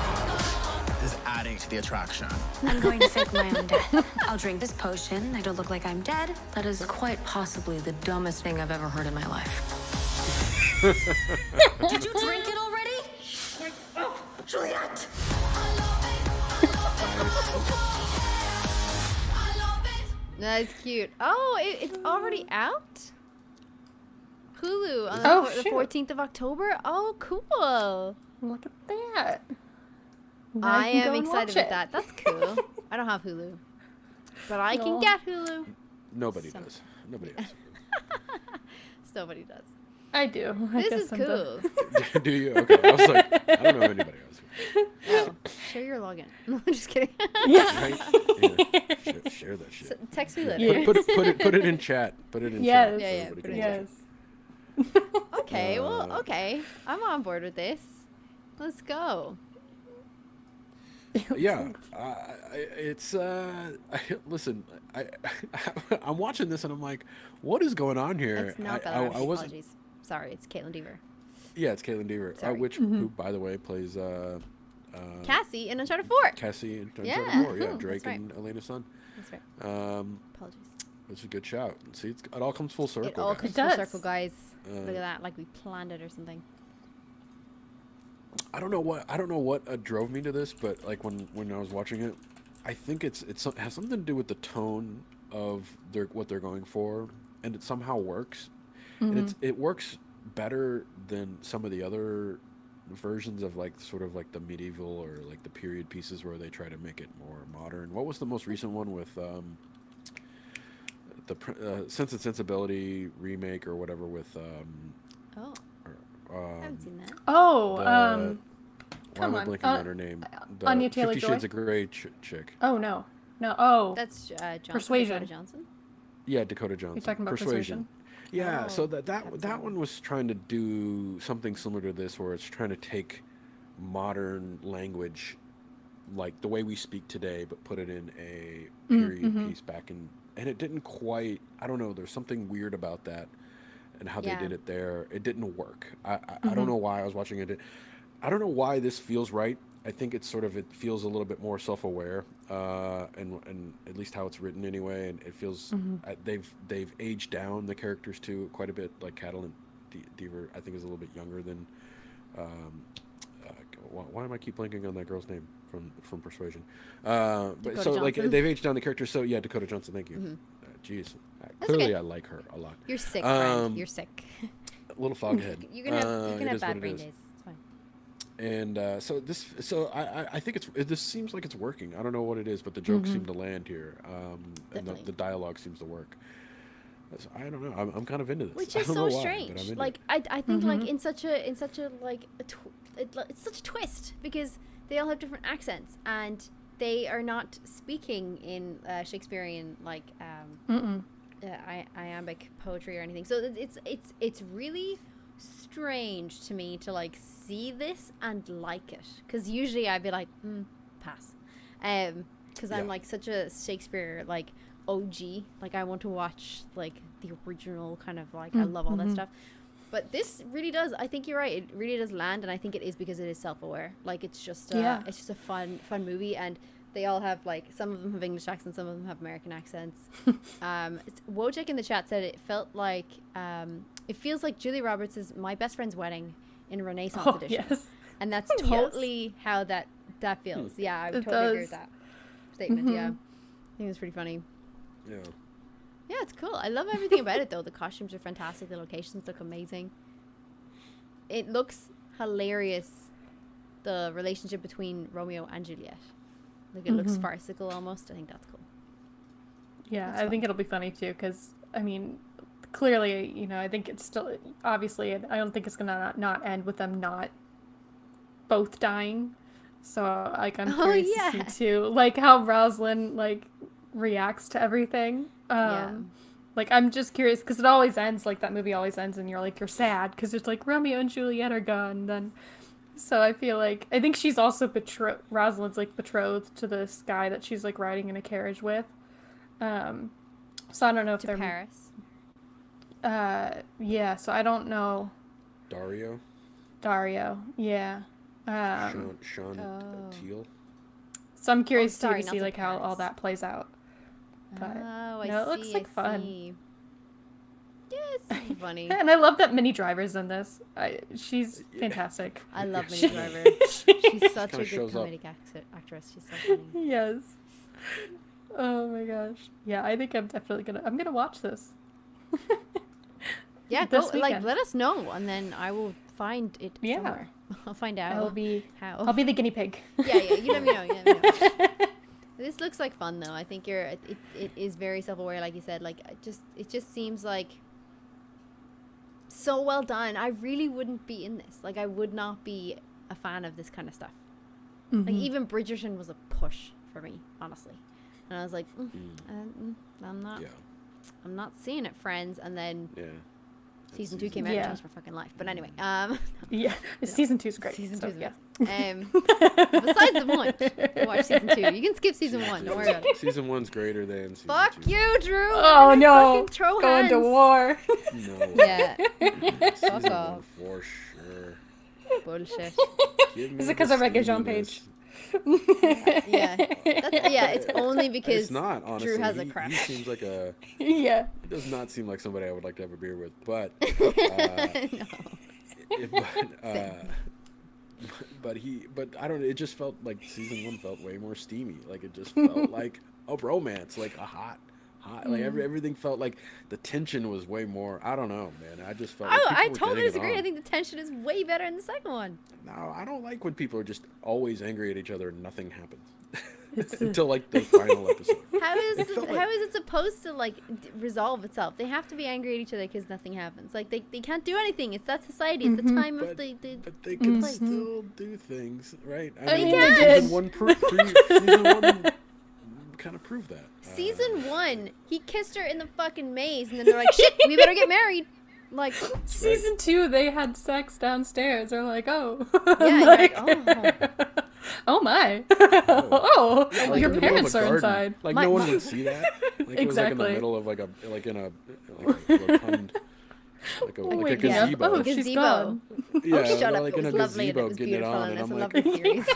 is adding to the attraction. I'm going to fake my own death. I'll drink this potion. It'll look like I'm dead. That is quite possibly the dumbest thing I've ever heard in my life. Did you drink it already? Oh, Juliet! That's cute. Oh, it's already out? Hulu on the 14th of October? Oh, cool. Look at that. Now I you can am go and excited watch about that. That's cool. I don't have Hulu. But I can No. get Hulu. Nobody does. Nobody does. Nobody does. I do. I This guess is I'm cool. Do you? Okay. I was like, I don't know anybody else. Oh, share your login. No, I'm just kidding. Right? Yeah. Share that shit. Text me later. Yeah. Put it in chat. Put it in Yes. chat. Yeah, so yeah, everybody put it can in watch Yes. Okay, well, okay. I'm on board with this. Let's go. Yeah, it's listen. I'm watching this and I'm like, what is going on here? It's not I Bella Ramsey. wasn't. Apologies. Sorry, it's Caitlin Deaver. Yeah, it's Caitlin Deaver, Sorry. who by the way plays Cassie in Uncharted 4. Cassie in Uncharted Yeah. 4. Yeah, Ooh, Drake that's right. and Elena's son. That's right. Apologies. It's a good shout. See, it all comes full circle. It all guys. comes It full does. circle, guys. Look at that, like we planned it or something. I don't know what drove me to this, but like when I was watching it, I think it has something to do with the tone of what they're going for, and it somehow works. And it works better than some of the other versions of like sort of like the medieval or like the period pieces where they try to make it more modern. What was the most recent one with the Sense and Sensibility remake or whatever with I haven't seen that. Oh, why come am I on. blanking on her name? The Anya Taylor-Joy? 50 Shades of Grey chick. Oh, no. No. Oh. That's Johnson, Persuasion. Dakota Johnson. Yeah, Dakota Johnson. You're talking about Persuasion? Yeah, Oh, so that one was trying to do something similar to this, where it's trying to take modern language, like the way we speak today, but put it in a period piece back in, and it didn't quite. I don't know. There's something weird about that, and how they did it there. It didn't work. I don't know why I was watching it. I don't know why this feels right. I think it feels a little bit more self-aware, and at least how it's written anyway. And it feels they've aged down the characters too quite a bit. Like Catelyn Deaver, I think, is a little bit younger than. Why am I keep blanking on that girl's name from Persuasion? But Dakota so like Johnson. they've aged down the characters. So yeah, Dakota Johnson. Thank you. Jeez, clearly okay. I like her a lot. You're sick, friend. You're sick. Little foghead. You can have it is bad what it brain is. days. It's fine. And I think this seems like it's working. I don't know what it is, but the jokes seem to land here, and the dialogue seems to work. So, I don't know. I'm kind of into this. Which is so strange. Like I think like in such a like it's such a twist because they all have different accents and they are not speaking in Shakespearean like iambic poetry or anything. So it's really strange to me to like see this and like it, because usually I'd be like pass, because I'm like such a Shakespeare like OG, like I want to watch like the original kind of like I love all that stuff. But this really does, I think you're right, it really does land, and I think it is because it is self-aware. Like it's just a fun movie, and they all have like, some of them have English accents, some of them have American accents. Wojciech in the chat said it felt like it feels like Julia Roberts' My Best Friend's Wedding in Renaissance edition. Yes. And that's totally how that feels. Yeah, I would totally agree with that statement. Yeah, I think it's pretty funny. Yeah. Yeah, it's cool. I love everything about it though. The costumes are fantastic. The locations look amazing. It looks hilarious. The relationship between Romeo and Juliet. Like it looks farcical almost. I think that's cool. Yeah, I think it'll be funny too, because I mean, clearly, you know, I think it's still, obviously, I don't think it's gonna not end with them not both dying. So like I'm curious to see too, like how Rosalind like reacts to everything. Like I'm just curious, because it always ends like that movie always ends and you're sad because it's like Romeo and Juliet are gone. Then so I feel like, I think she's also Rosalind's like betrothed to this guy that she's like riding in a carriage with. So I don't know if they're Paris. Yeah, so I don't know. Dario, yeah. Sean Teal. So I'm curious to see like how all that plays out. But it looks like fun. Yeah, it's funny. And I love that Minnie Driver's in this. She's fantastic. I love Minnie Driver. She's such a good comedic actress. She's so funny. Yes. Oh my gosh. Yeah, I think I'm definitely gonna watch this. Yeah, go like let us know, and then I will find it somewhere. I'll find out. I'll be the guinea pig. Yeah, you let me know. This looks like fun though. I think it is very self-aware, like you said. Like it just seems like so well done. I really wouldn't be in this. Like I would not be a fan of this kind of stuff. Like even Bridgerton was a push for me, honestly. And I was like, I'm not. Yeah. I'm not seeing it, friends. And then season 2 came out and changed my fucking life. But anyway, season 2's great. Season 2's great. Besides the point, watch season 2. You can skip season 1. Don't worry about it. Season 1's greater than season 2. Fuck you, Drew. Oh no, throw going hands. to war. No. Yeah. Season 1 for sure. Bullshit. Is it because I read Jean Page? It's only because it's not, honestly. Drew has a crush. He seems like a He does not seem like somebody I would like to have a beer with, but but I don't know, it just felt like season 1 felt way more steamy. Like it just felt like a romance, like a hot like everything felt like the tension was way more. I don't know, man. I just felt like I totally disagree. I think the tension is way better in the second one. No, I don't like when people are just always angry at each other and nothing happens. Until like the final episode. How is it supposed to like resolve itself? They have to be angry at each other because nothing happens. Like they can't do anything. It's that society. It's the time of the But they can still do things, right? I mean, season 1 season 1 kind of proved that. Season 1, he kissed her in the fucking maze, and then they're like, "Shit, we better get married." Like season 2, they had sex downstairs. They're like, "Oh, oh my, like your parents are inside." Like no one would see that. Like it was like in the middle of like a rotund, like a gazebo. Oh, gazebo. Yeah, shut up. like It in a was lovely and it gazebo was getting it beautiful, on, and and it's I'm a like, lovely series.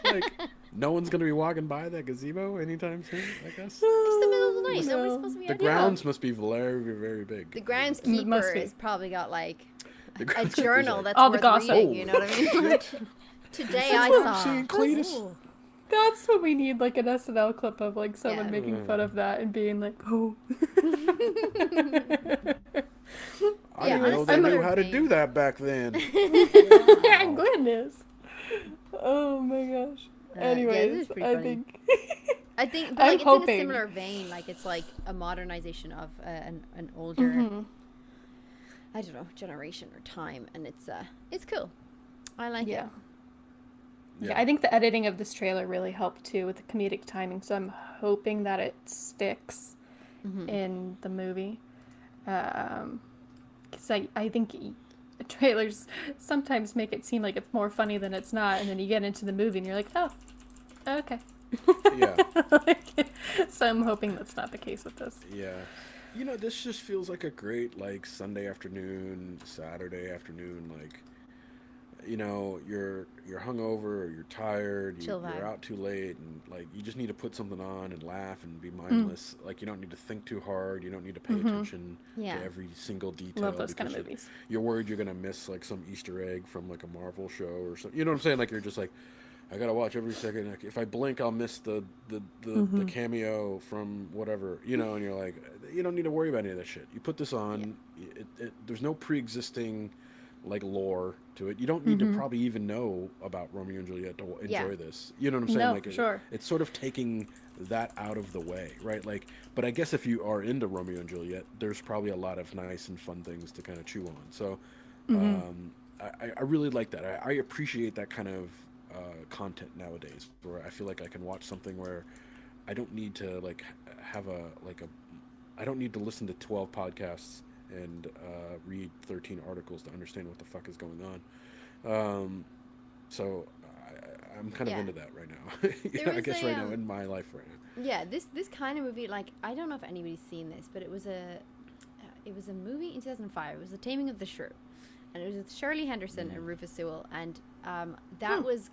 like no one's gonna be walking by that gazebo anytime soon, I guess. It's the middle of the night. Nobody's supposed to be The grounds must be very, very big. The groundskeeper has probably got like a journal that's all the worth gossip. reading. You know what I mean? Like, today I saw. That's what we need, like an SNL clip of like someone making fun of that and being like, "Oh." I didn't know they knew how to do that back then. Goodness. Oh my gosh. Yeah, Anyways, this is pretty I funny. think I think, but I'm like it's hoping. in a similar vein. Like it's like a modernization of an older, I don't know, generation or time, and it's cool. I like it. Yeah, I think the editing of this trailer really helped too with the comedic timing. So I'm hoping that it sticks in the movie. Because I think trailers sometimes make it seem like it's more funny than it's not, and then you get into the movie and you're like, oh, okay. Yeah. So I'm hoping that's not the case with this. Yeah. You know, this just feels like a great, like, Sunday afternoon, Saturday afternoon, like, you know, you're hungover or you're tired, you're out too late, and, like, you just need to put something on and laugh and be mindless. Like, you don't need to think too hard. You don't need to pay attention to every single detail. Love those kind of movies. You're worried you're going to miss, like, some Easter egg from, like, a Marvel show or something. You know what I'm saying? Like, you're just like, I gotta watch every second. Like, if I blink, I'll miss the cameo from whatever, you know. And you're like, you don't need to worry about any of that shit. You put this on. There's no pre-existing like lore to it. You don't need to probably even know about Romeo and Juliet to enjoy this. You know what I'm saying? No, like, sure. It's sort of taking that out of the way, right? Like, but I guess if you are into Romeo and Juliet, there's probably a lot of nice and fun things to kind of chew on. So, I really like that. I appreciate that kind of content nowadays, where I feel like I can watch something where I don't need to like have I don't need to listen to 12 podcasts and read 13 articles to understand what the fuck is going on. So I'm kind of into that right now. I guess right now in my life right now. Yeah, this kind of movie, like, I don't know if anybody's seen this, but it was a movie in 2005. It was The Taming of the Shrew. And it was with Shirley Henderson and Rufus Sewell, and that was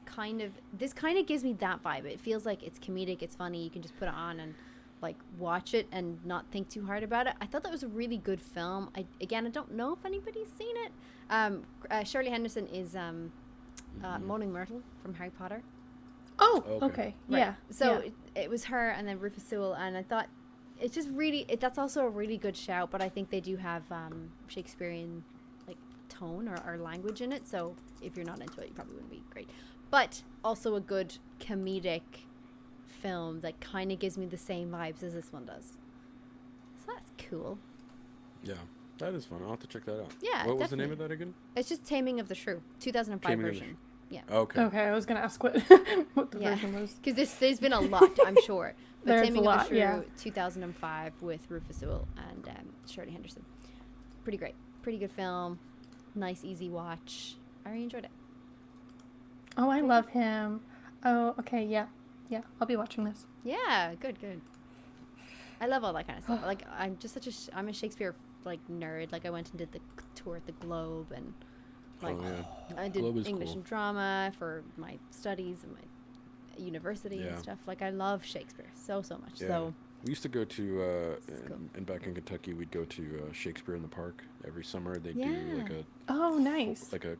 this kind of gives me that vibe. It feels like it's comedic, it's funny, you can just put it on and like watch it and not think too hard about it. I thought that was a really good film. I don't know if anybody's seen it. Shirley Henderson is Moaning Myrtle from Harry Potter. Oh, okay. Right. Yeah. So it was her and then Rufus Sewell, and I thought it's just really that's also a really good shout. But I think they do have Shakespearean tone or language in it, so if you're not into it, you probably wouldn't be great. But also a good comedic film that kind of gives me the same vibes as this one does. So that's cool. Yeah, that is fun. I'll have to check that out. Yeah, what was the name of that again? It's just Taming of the Shrew, 2005 version. Yeah. Okay. Okay, I was gonna ask what the version was. Because there's been a lot, I'm sure. But There's Taming a lot, of the Shrew, 2005 with Rufus Sewell and Shirley Henderson. Pretty great. Pretty good film. Nice, easy watch. I really enjoyed it. Oh, I love him. Oh, okay, yeah. I'll be watching this. Yeah, good. I love all that kind of stuff. Like, I'm just I'm a Shakespeare like nerd. Like, I went and did the tour at the Globe, and like I did English and drama for my studies and my university and stuff. Like, I love Shakespeare so much. Yeah. So we used to go to and back in Kentucky, we'd go to Shakespeare in the Park every summer. They do like a nice, like a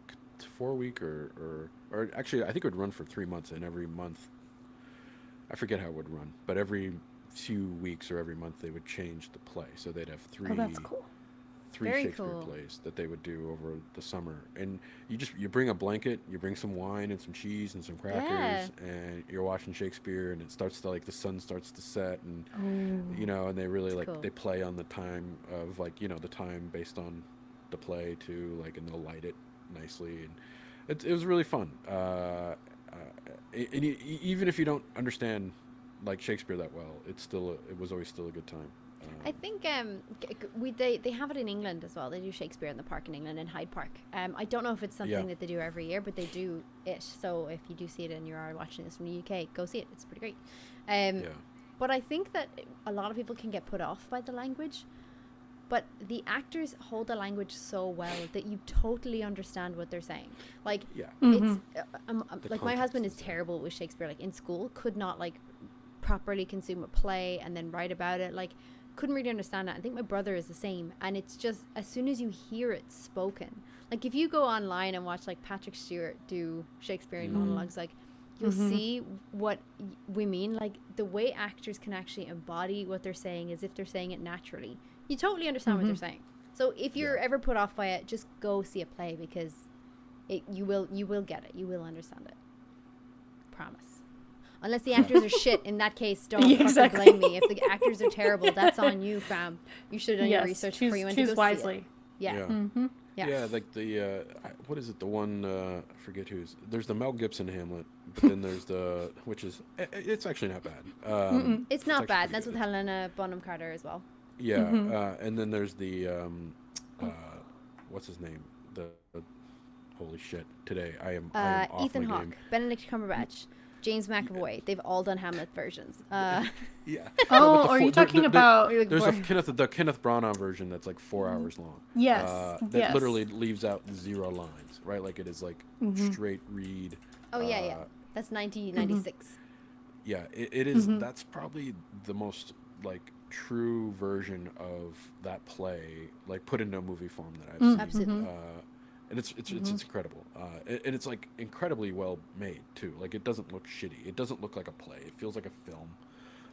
4-week or actually I think it would run for 3 months, and every month I forget how it would run, but every few weeks or every month they would change the play, so they'd have three Very Shakespeare cool. plays that they would do over the summer. And you bring a blanket, you bring some wine and some cheese and some crackers, and you're watching Shakespeare, and it starts to like the sun starts to set, and you know, and they really they play on the time of like, you know, the time based on the play too, like, and they'll light it nicely, and it was really fun. Even if you don't understand like Shakespeare that well, it was always still a good time. I think they have it in England as well. They do Shakespeare in the Park in England, in Hyde Park. I don't know if it's something that they do every year, but they do it. So if you do see it and you are watching this from the UK, go see it. It's pretty great. But I think that a lot of people can get put off by the language, but the actors hold the language so well that you totally understand what they're saying. Like, it's like my husband is terrible with Shakespeare. Like, in school, could not like properly consume a play and then write about it. Like, couldn't really understand that. I think my brother is the same, and it's just as soon as you hear it spoken, like if you go online and watch like Patrick Stewart do Shakespearean monologues, like you'll see what we mean. Like, the way actors can actually embody what they're saying as if they're saying it naturally. You totally understand what they're saying. So if you're ever put off by it, just go see a play, because you will get it. You will understand it. promise. Unless the actors are shit, in that case, don't Yeah, fucking exactly. blame me. If the actors are terrible, that's on you, fam. You should have done your research before you went to go choose wisely. see it. Yeah. Yeah. Mm-hmm. Yeah. Yeah, like the what is it? The one I forget who's. There's the Mel Gibson Hamlet, but then there's the which is it's actually not bad. It's not actually bad. pretty That's good. with Helena Bonham Carter as well. Yeah, and then there's the what's his name? The holy shit! Today I am off Ethan my Hawke, game. Benedict Cumberbatch, James McAvoy. They've all done Hamlet versions. Yeah. Oh, are you talking about? There's a Kenneth Branagh version that's like 4 hours long. Yes. That literally leaves out 0 lines, right? Like it is like straight read. Oh yeah. That's 1996. Yeah, it is. That's probably the most like true version of that play, like put into a movie form that I've seen. Absolutely. And it's incredible. And it's like incredibly well made too. Like it doesn't look shitty. It doesn't look like a play. It feels like a film.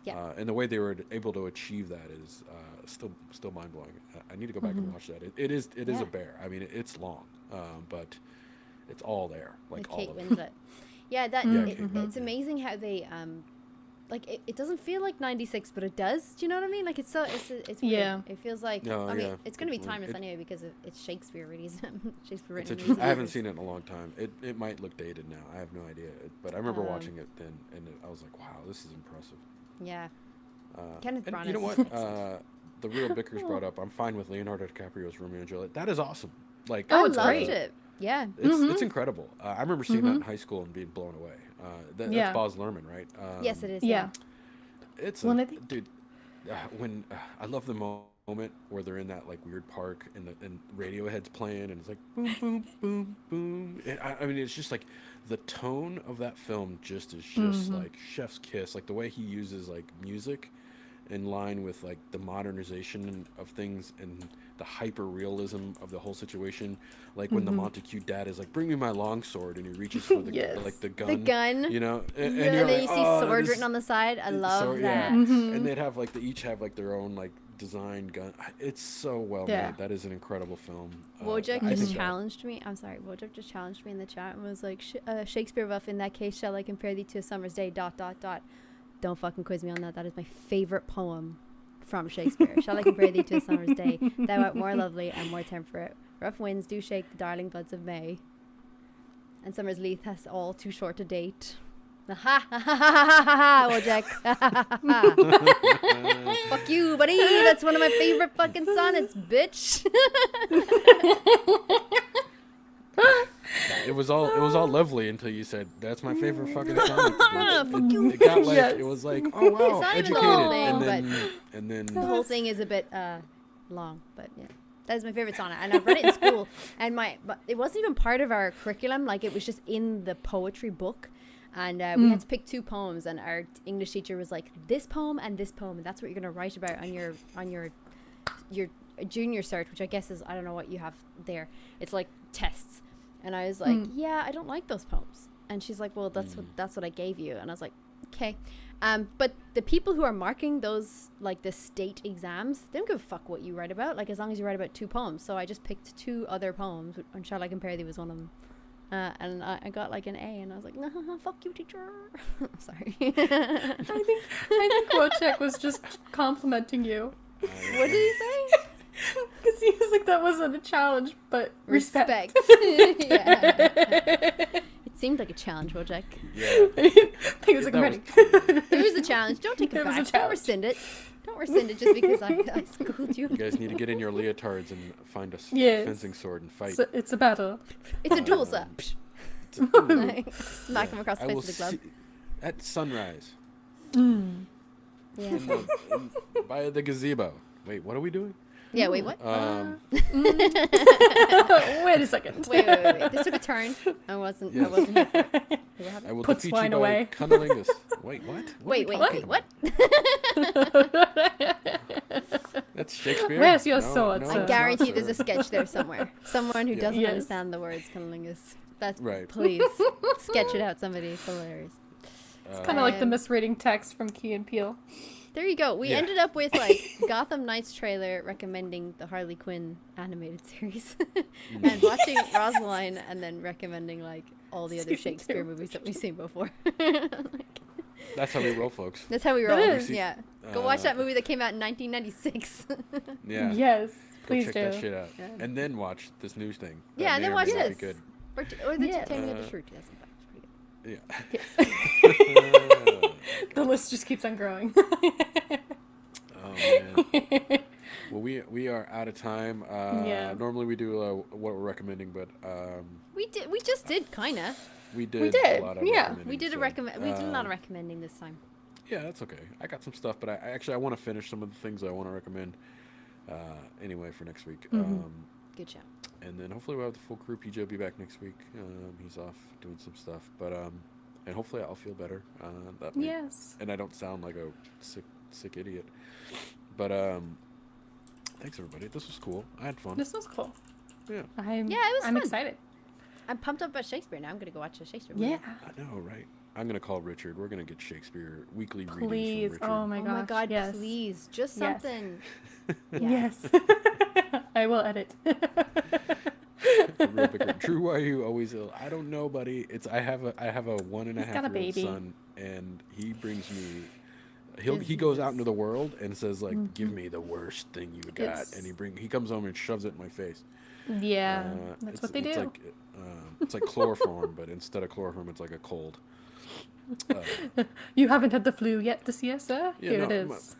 Yeah. And the way they were able to achieve that is still mind blowing. I need to go back and watch that. It is a bear. I mean, it's long, but it's all there. Like With all Kate of it. Winslet. Yeah, it's Mhm. amazing how they like it doesn't feel like 96, but it does. Do you know what I mean? Like it's weird. Yeah. It feels like No, I mean yeah. it's gonna be Definitely. timeless anyway because it's Shakespeare really. Shakespeare It's written. interesting. I haven't seen it in a long time. It might look dated now. I have no idea. But I remember watching it then, and I was like, wow, this is impressive. Yeah. Kenneth And Branagh. you know what? The real Bickers brought up. I'm fine with Leonardo DiCaprio's Romeo and Juliet. That is awesome. Like I it's loved great. it. Yeah. It's incredible. I remember seeing that in high school and being blown away. That's Yeah. Baz Luhrmann, right? Yes, it is. Yeah. It's Well, a, I think- dude. When I love the moment where they're in that like weird park and Radiohead's playing and it's like boom boom boom boom. And I mean, it's just like the tone of that film just is just like chef's kiss. Like the way he uses like music in line with like the modernization of things and the hyper realism of the whole situation. Like when the Montague dad is like, "Bring me my longsword," and he reaches for the Yes. like the gun. The gun. You know, and Yeah, you're and then like, you see "Oh, sword this- written on the side. I love so, that. And they'd have like they each have like their own like design gun. It's so well Yeah. made. That is an incrable film. Wojak I just think that- challenged me. I'm sorry. Wojak just challenged me in the chat and was like, Shakespeare buff, in that case, shall I compare thee to a summer's day, ... Don't fucking quiz me on that. That is my favorite poem from Shakespeare. Shall I compare thee to a summer's day? Thou art more lovely and more temperate. Rough winds do shake the darling buds of May. And summer's leaf has all too short to date. Ha ha ha ha ha ha, Wojak. Fuck you, buddy. That's one of my favorite fucking sonnets, bitch. It was all lovely until you said that's my favorite fucking song. Fuck you. It got like Yes. it was like, oh wow, It's not even educated, the whole thing, and then The whole thing is a bit long, but yeah. That is my favorite sonnet, and I've read it in school. And but it wasn't even part of our curriculum. Like it was just in the poetry book, and we had to pick 2 poems. And our English teacher was like, "This poem and this poem, and that's what you're gonna write about on your junior cert," which I guess is I don't know what you have there. It's like tests. And I was like, "Yeah, I don't like those poems." And she's like, "Well, that's what I gave you." And I was like, "Okay." But the people who are marking those, like the state exams, they don't give a fuck what you write about, like as long as you write about 2 poems. So I just picked 2 other poems, and Shall I Compare Thee was one of them. And I got like an A, and I was like, "Nah, fuck you, teacher." Sorry. I think Wojak was just complimenting you. What did he say? Because he was like, that wasn't a challenge, but respect. Yeah. It seemed like a challenge, Wojak. yeah. I think it was like, That ready. It was a challenge. Don't take it It was a back. Don't challenge. rescind it. Don't rescind it just because I schooled you. You guys need to get in your leotards and find a Yes. fencing sword and fight. It's a battle. It's a duel, sir. It's a- Smack him across the I face will with a glove. see at sunrise Yeah. by the gazebo. Wait, what are we doing? Yeah, wait, what? Wait a second. Wait. This took a turn. I wasn't here for it. What happened? I will Puts defeat wine you by away. cunnilingus. Wait, what? Wait, what? That's Shakespeare. Where's your No, sword, no, sir? I it's guarantee not, there's a sir. sketch there somewhere. Someone who doesn't Yes. understand the words cunnilingus. That's Right. Please sketch it out, somebody. It's hilarious. It's kind of like the misreading text from Key and Peele. there you go. We ended up with like Gotham Knights trailer recommending the Harley Quinn animated series, and watching Rosaline, and then recommending like all the other Shakespeare movies that we've seen before. That's how we roll, folks. That's how we roll. is. Yeah. Go watch that movie that came out in 1996. Yeah. Yes, Go please check do. that shit out, and then watch this news thing. That Yeah, and may then or watch may not this. be good. Or the Titanic Shrew 2005. Yeah. The list just keeps on growing. Oh man. Well, we are out of time. Normally we do what we're recommending, but We just did kinda. we did did, a lot of yeah. recommending, We did so, we did a lot of recommending this time. Yeah, that's okay. I got some stuff, but I want to finish some of the things I want to recommend anyway for next week. Good job. And then hopefully we'll have the full crew. PJ will be back next week. He's off doing some stuff, but and hopefully I'll feel better. Yes. And I don't sound like a sick idiot. But thanks everybody. This was cool. I had fun. This was cool. Yeah. It was I'm fun. excited. I'm pumped up about Shakespeare now. I'm gonna go watch a Shakespeare movie. Yeah. I know, right? I'm gonna call Richard. We're gonna get Shakespeare weekly readings Please. from Richard. Oh my Oh gosh. my god, yes. please. Just Yes. something. Yes. I will edit. Real big one. Drew, why are you always ill? I don't know, buddy. I have a 1.5-year-old son, and he brings me. He goes out into the world and says like, "Give me the worst thing you got," and he comes home and shoves it in my face. Yeah, that's what they do. It's like chloroform, but instead of chloroform, it's like a cold. You haven't had the flu yet this year, sir? Yeah, Here no, it is.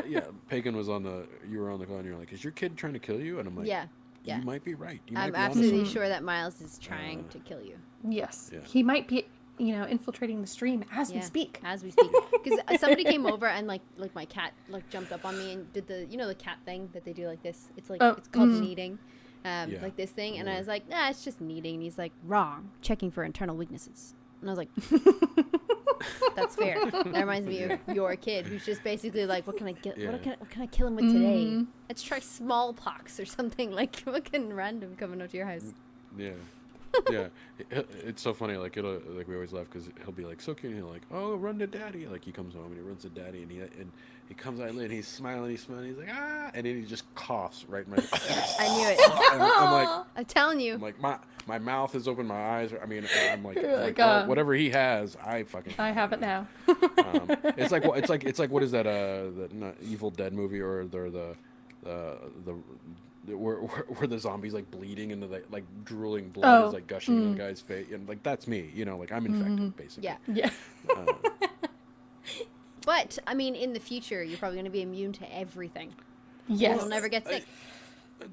Yeah, Pagan was you were on the call, and you're like, "Is your kid trying to kill you?" And I'm like, Yeah. You might be right. I'm absolutely sure that Miles is trying to kill you. Yes. Yeah. He might be, infiltrating the stream as we speak. As we speak. Because somebody came over and like my cat like jumped up on me and did the the cat thing that they do like this. It's like it's called kneading. Like this thing, and I was like, nah, it's just kneading. And he's like, wrong, checking for internal weaknesses. And I was like, that's fair. That reminds me of your kid, who's just basically like, what can I get? What can I kill him with today? Let's try smallpox or something like fucking random coming up to your house. Yeah. Yeah, it's so funny. Like we always laugh because he'll be like so cute. And he'll like, oh, run to daddy. Like he comes home and he runs to daddy, and he comes out and he's smiling. He's like ah, and then he just coughs right in my. I knew it. I'm like, I'm telling you. I'm like my mouth is open, my eyes. I'm like, whatever he has, I have it now. It's like what is that? The not Evil Dead movie or the where the zombies like bleeding into the like drooling blood is like gushing into the guy's face, and like that's me, like I'm infected basically. Yeah. But I mean, in the future, you're probably going to be immune to everything. Yes. You'll never get sick.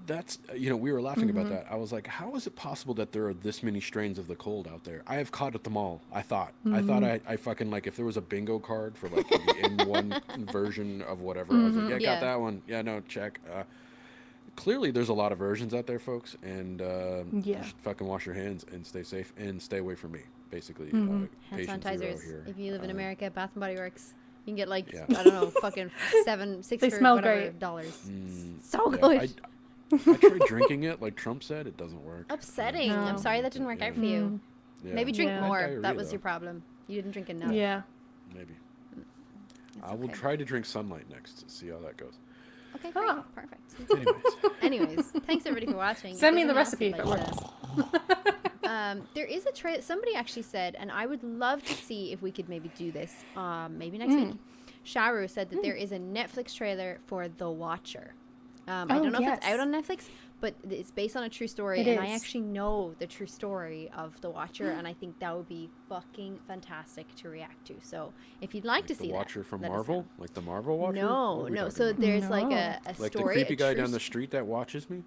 That's we were laughing about that. I was like, how is it possible that there are this many strains of the cold out there? I have caught them all. I thought I fucking like if there was a bingo card for like the M1 version of whatever. I was like, got that one. Yeah, no, check. Clearly, there's a lot of versions out there, folks, and you should fucking wash your hands and stay safe and stay away from me. Basically, Hand patient zero sanitizers. here. If you live in America, Bath and Body Works, you can get like I don't know, fucking $6 They for smell whatever great. dollars. Yeah, So good. I tried drinking it, like Trump said, it doesn't work. Upsetting. I'm sorry that didn't work out for you. Yeah. Maybe drink more. Diarrhea, That was though. your problem. You didn't drink enough. Yeah. Maybe. I will try to drink sunlight next to see how that goes. Okay, great. Perfect. Anyways, thanks everybody for watching. Send me If the anyone else recipe would if it like works. there is a trailer. Somebody actually said, and I would love to see if we could maybe do this. Maybe next week. Sharu said that there is a Netflix trailer for The Watcher. I don't know if it's out on Netflix, but it's based on a true story, and I actually know the true story of The Watcher, and I think that would be fucking fantastic to react to. So if you'd like to see the that, Watcher from Marvel, like the Marvel Watcher. no. So there's like a story, like the creepy guy down the street that watches me.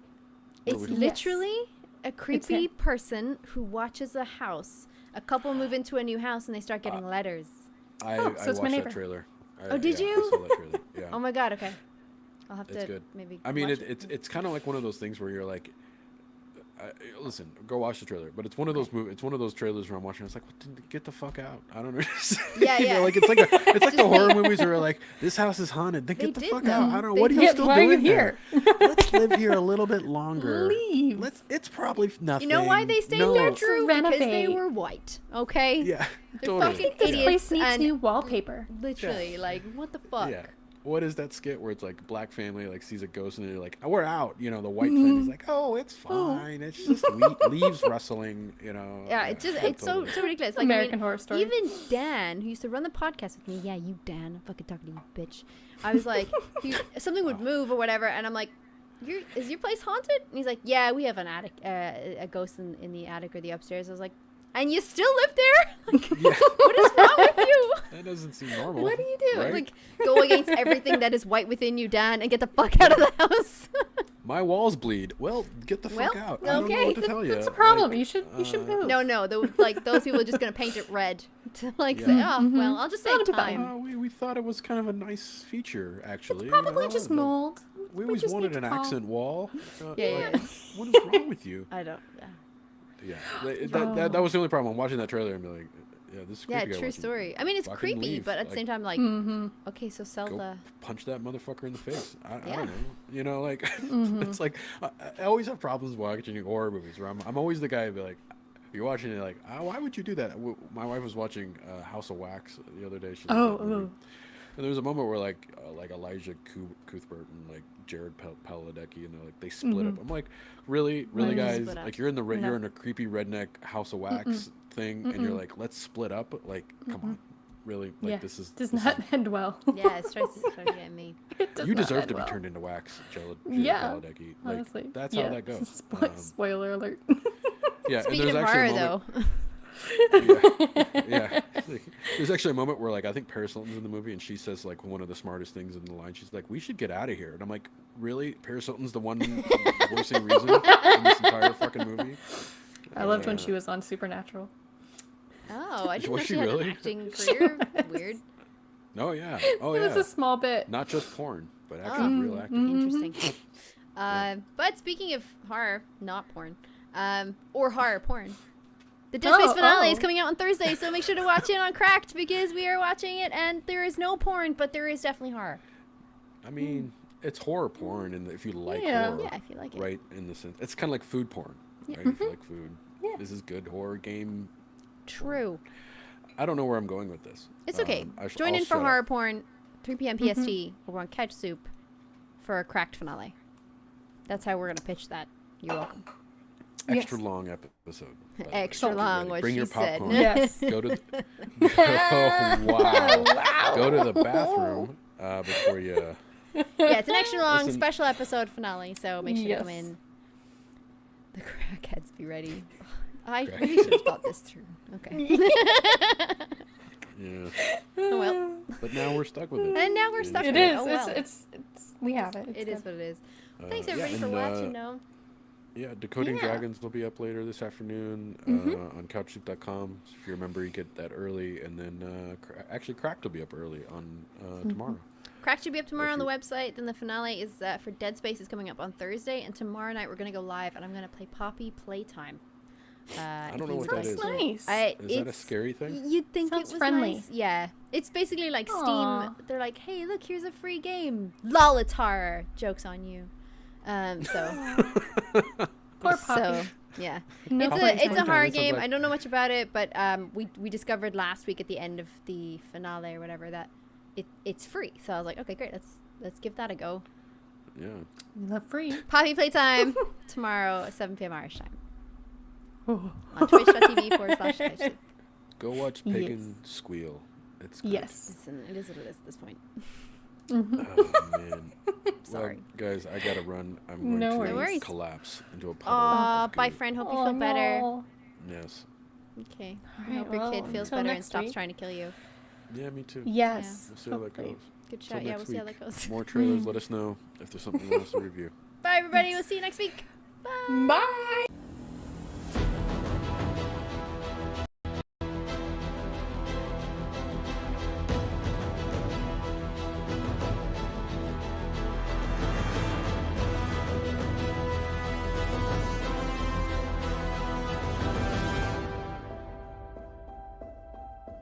It's literally a creepy person who watches a house. A couple move into a new house and they start getting letters. I watched that trailer. Did you? I saw that trailer. Yeah. Oh my god. Okay. I'll have It's to good. maybe. I mean, watch it's kind of like one of those things where you're like, listen, go watch the trailer. But it's one of those it's one of those trailers where I'm watching. It's like, get the fuck out. I don't understand. Yeah. Like it's like the horror movies where like this house is haunted. Then get the fuck out. I don't know. What are you still doing here? Let's live here a little bit longer. Leave. It's probably nothing. You know why they stayed there, Drew? Because they were white. Okay. Yeah. They're Totally. fucking This idiots place needs and new wallpaper. literally, like, what the fuck? Yeah. what is that skit where it's like a black family like sees a ghost and they're like, oh, we're out. You know, the white family's like, oh, it's fine. It's just leaves rustling. You know. Yeah, it's so ridiculous. Like, American Horror Story. Even Dan, who used to run the podcast with me, yeah, you Dan, I'm fucking talking to you, bitch. I was like, something would move or whatever, and I'm like, is your place haunted? And he's like, yeah, we have an attic, a ghost in the attic or the upstairs. I was like, and you still live there? Like, what is wrong with you? That doesn't seem normal. What do you do? Right? Like, go against everything that is white within you, Dan, and get the fuck out of the house. My walls bleed. Well, get the fuck out. I don't know what to tell you. That's a problem. Like, you should move. No, those people are just gonna paint it red to say, oh, well, I'll just save time. We thought it was kind of a nice feature, actually. It's probably just mold. We always wanted an accent wall. Yeah. What is wrong with you? I don't. Yeah, that was the only problem. I'm watching that trailer and be like, yeah, this is creepy. Yeah, true story. I mean, it's creepy, but at the same time, like, okay, so sell the... punch that motherfucker in the face. I don't know. You know, like, it's like, I always have problems watching horror movies where I'm always the guy who be like, you're watching it like, why would you do that? My wife was watching House of Wax the other day. And there was a moment where like Elijah Cuthbert and like Jared Padalecki and they split up. I'm like, really guys, like you're in a creepy redneck House of Wax thing, and you're like, let's split up. Like, come on, really? Like does not end well. Yeah, it's trying to get me. You deserve to be turned into wax, Jared Padalecki. Like, honestly, that's how that goes. Spoiler alert. Yeah, speaking and of horror, though. Yeah. There's actually a moment where like I think Paris Hilton's in the movie and she says like one of the smartest things in the line. She's like, "We should get out of here." And I'm like, "Really? Paris Hilton's the one voicing reason in this entire fucking movie?" I loved when she was on Supernatural. Oh, I didn't know Was she she had really? an acting career. Weird. Oh yeah. It was a small bit. Not just porn, but actually real acting. Interesting. But speaking of horror, not porn, or horror porn. The Dead Space finale is coming out on Thursday, so make sure to watch it on Cracked because we are watching it, and there is no porn, but there is definitely horror. I mean, it's horror porn, and if you like horror, yeah, if you like it, right? In the sense, it's kind of like food porn, right? If you like food, this is good horror game. True. I don't know where I'm going with this. It's okay. Join in for horror porn, 3 p.m. PST, over on CouchSoup for a Cracked finale. That's how we're gonna pitch that. You're welcome. Extra long episode. Extra long, what Bring she your said. popcorn. Yes. Go to Go to the bathroom before you... Yeah, it's an extra long special episode finale, so make sure to come in. The crackheads, be ready. I really should have thought this through. Okay. Yeah. Oh well. But now we're stuck with it. And now we're stuck with it. it. Oh, well. It's we have it. It is what it is. Thanks everybody for watching, though. Yeah, Decoding Dragons will be up later this afternoon on CouchSoup.com. So if you remember, you get that early, and then actually Cracked will be up early on tomorrow. Cracked should be up tomorrow on the website. Then the finale is for Dead Space is coming up on Thursday, and tomorrow night we're gonna go live, and I'm gonna play Poppy Playtime. I don't know what that is. Nice. Is that a scary thing? You'd think Sounds it was friendly. nice. Yeah, it's basically like Steam. They're like, hey, look, here's a free game. Lol, it's horror. Joke's on you. So. Poor Poppy. So, yeah. No, it's a horror game. I don't know much about it, but we discovered last week at the end of the finale or whatever that it's free. So I was like, okay, great. Let's give that a go. Yeah. We love free. Poppy Playtime tomorrow at 7 p.m. Irish time. On twitch.tv/. Go watch Pagan Squeal. It's good. Yes. It is what it is at this point. Oh, man. Sorry. Well, guys, I gotta run. I'm going to collapse into a puddle. Aw, bye, friend. Hope you feel better. Yes. Okay. All I hope your kid feels better and stops trying to kill you. Yeah, me too. Yes. We'll see how that goes. Good shot. Yeah, we'll see how that goes. More trailers. Let us know if there's something else to review. Bye, everybody. We'll see you next week. Bye. Bye.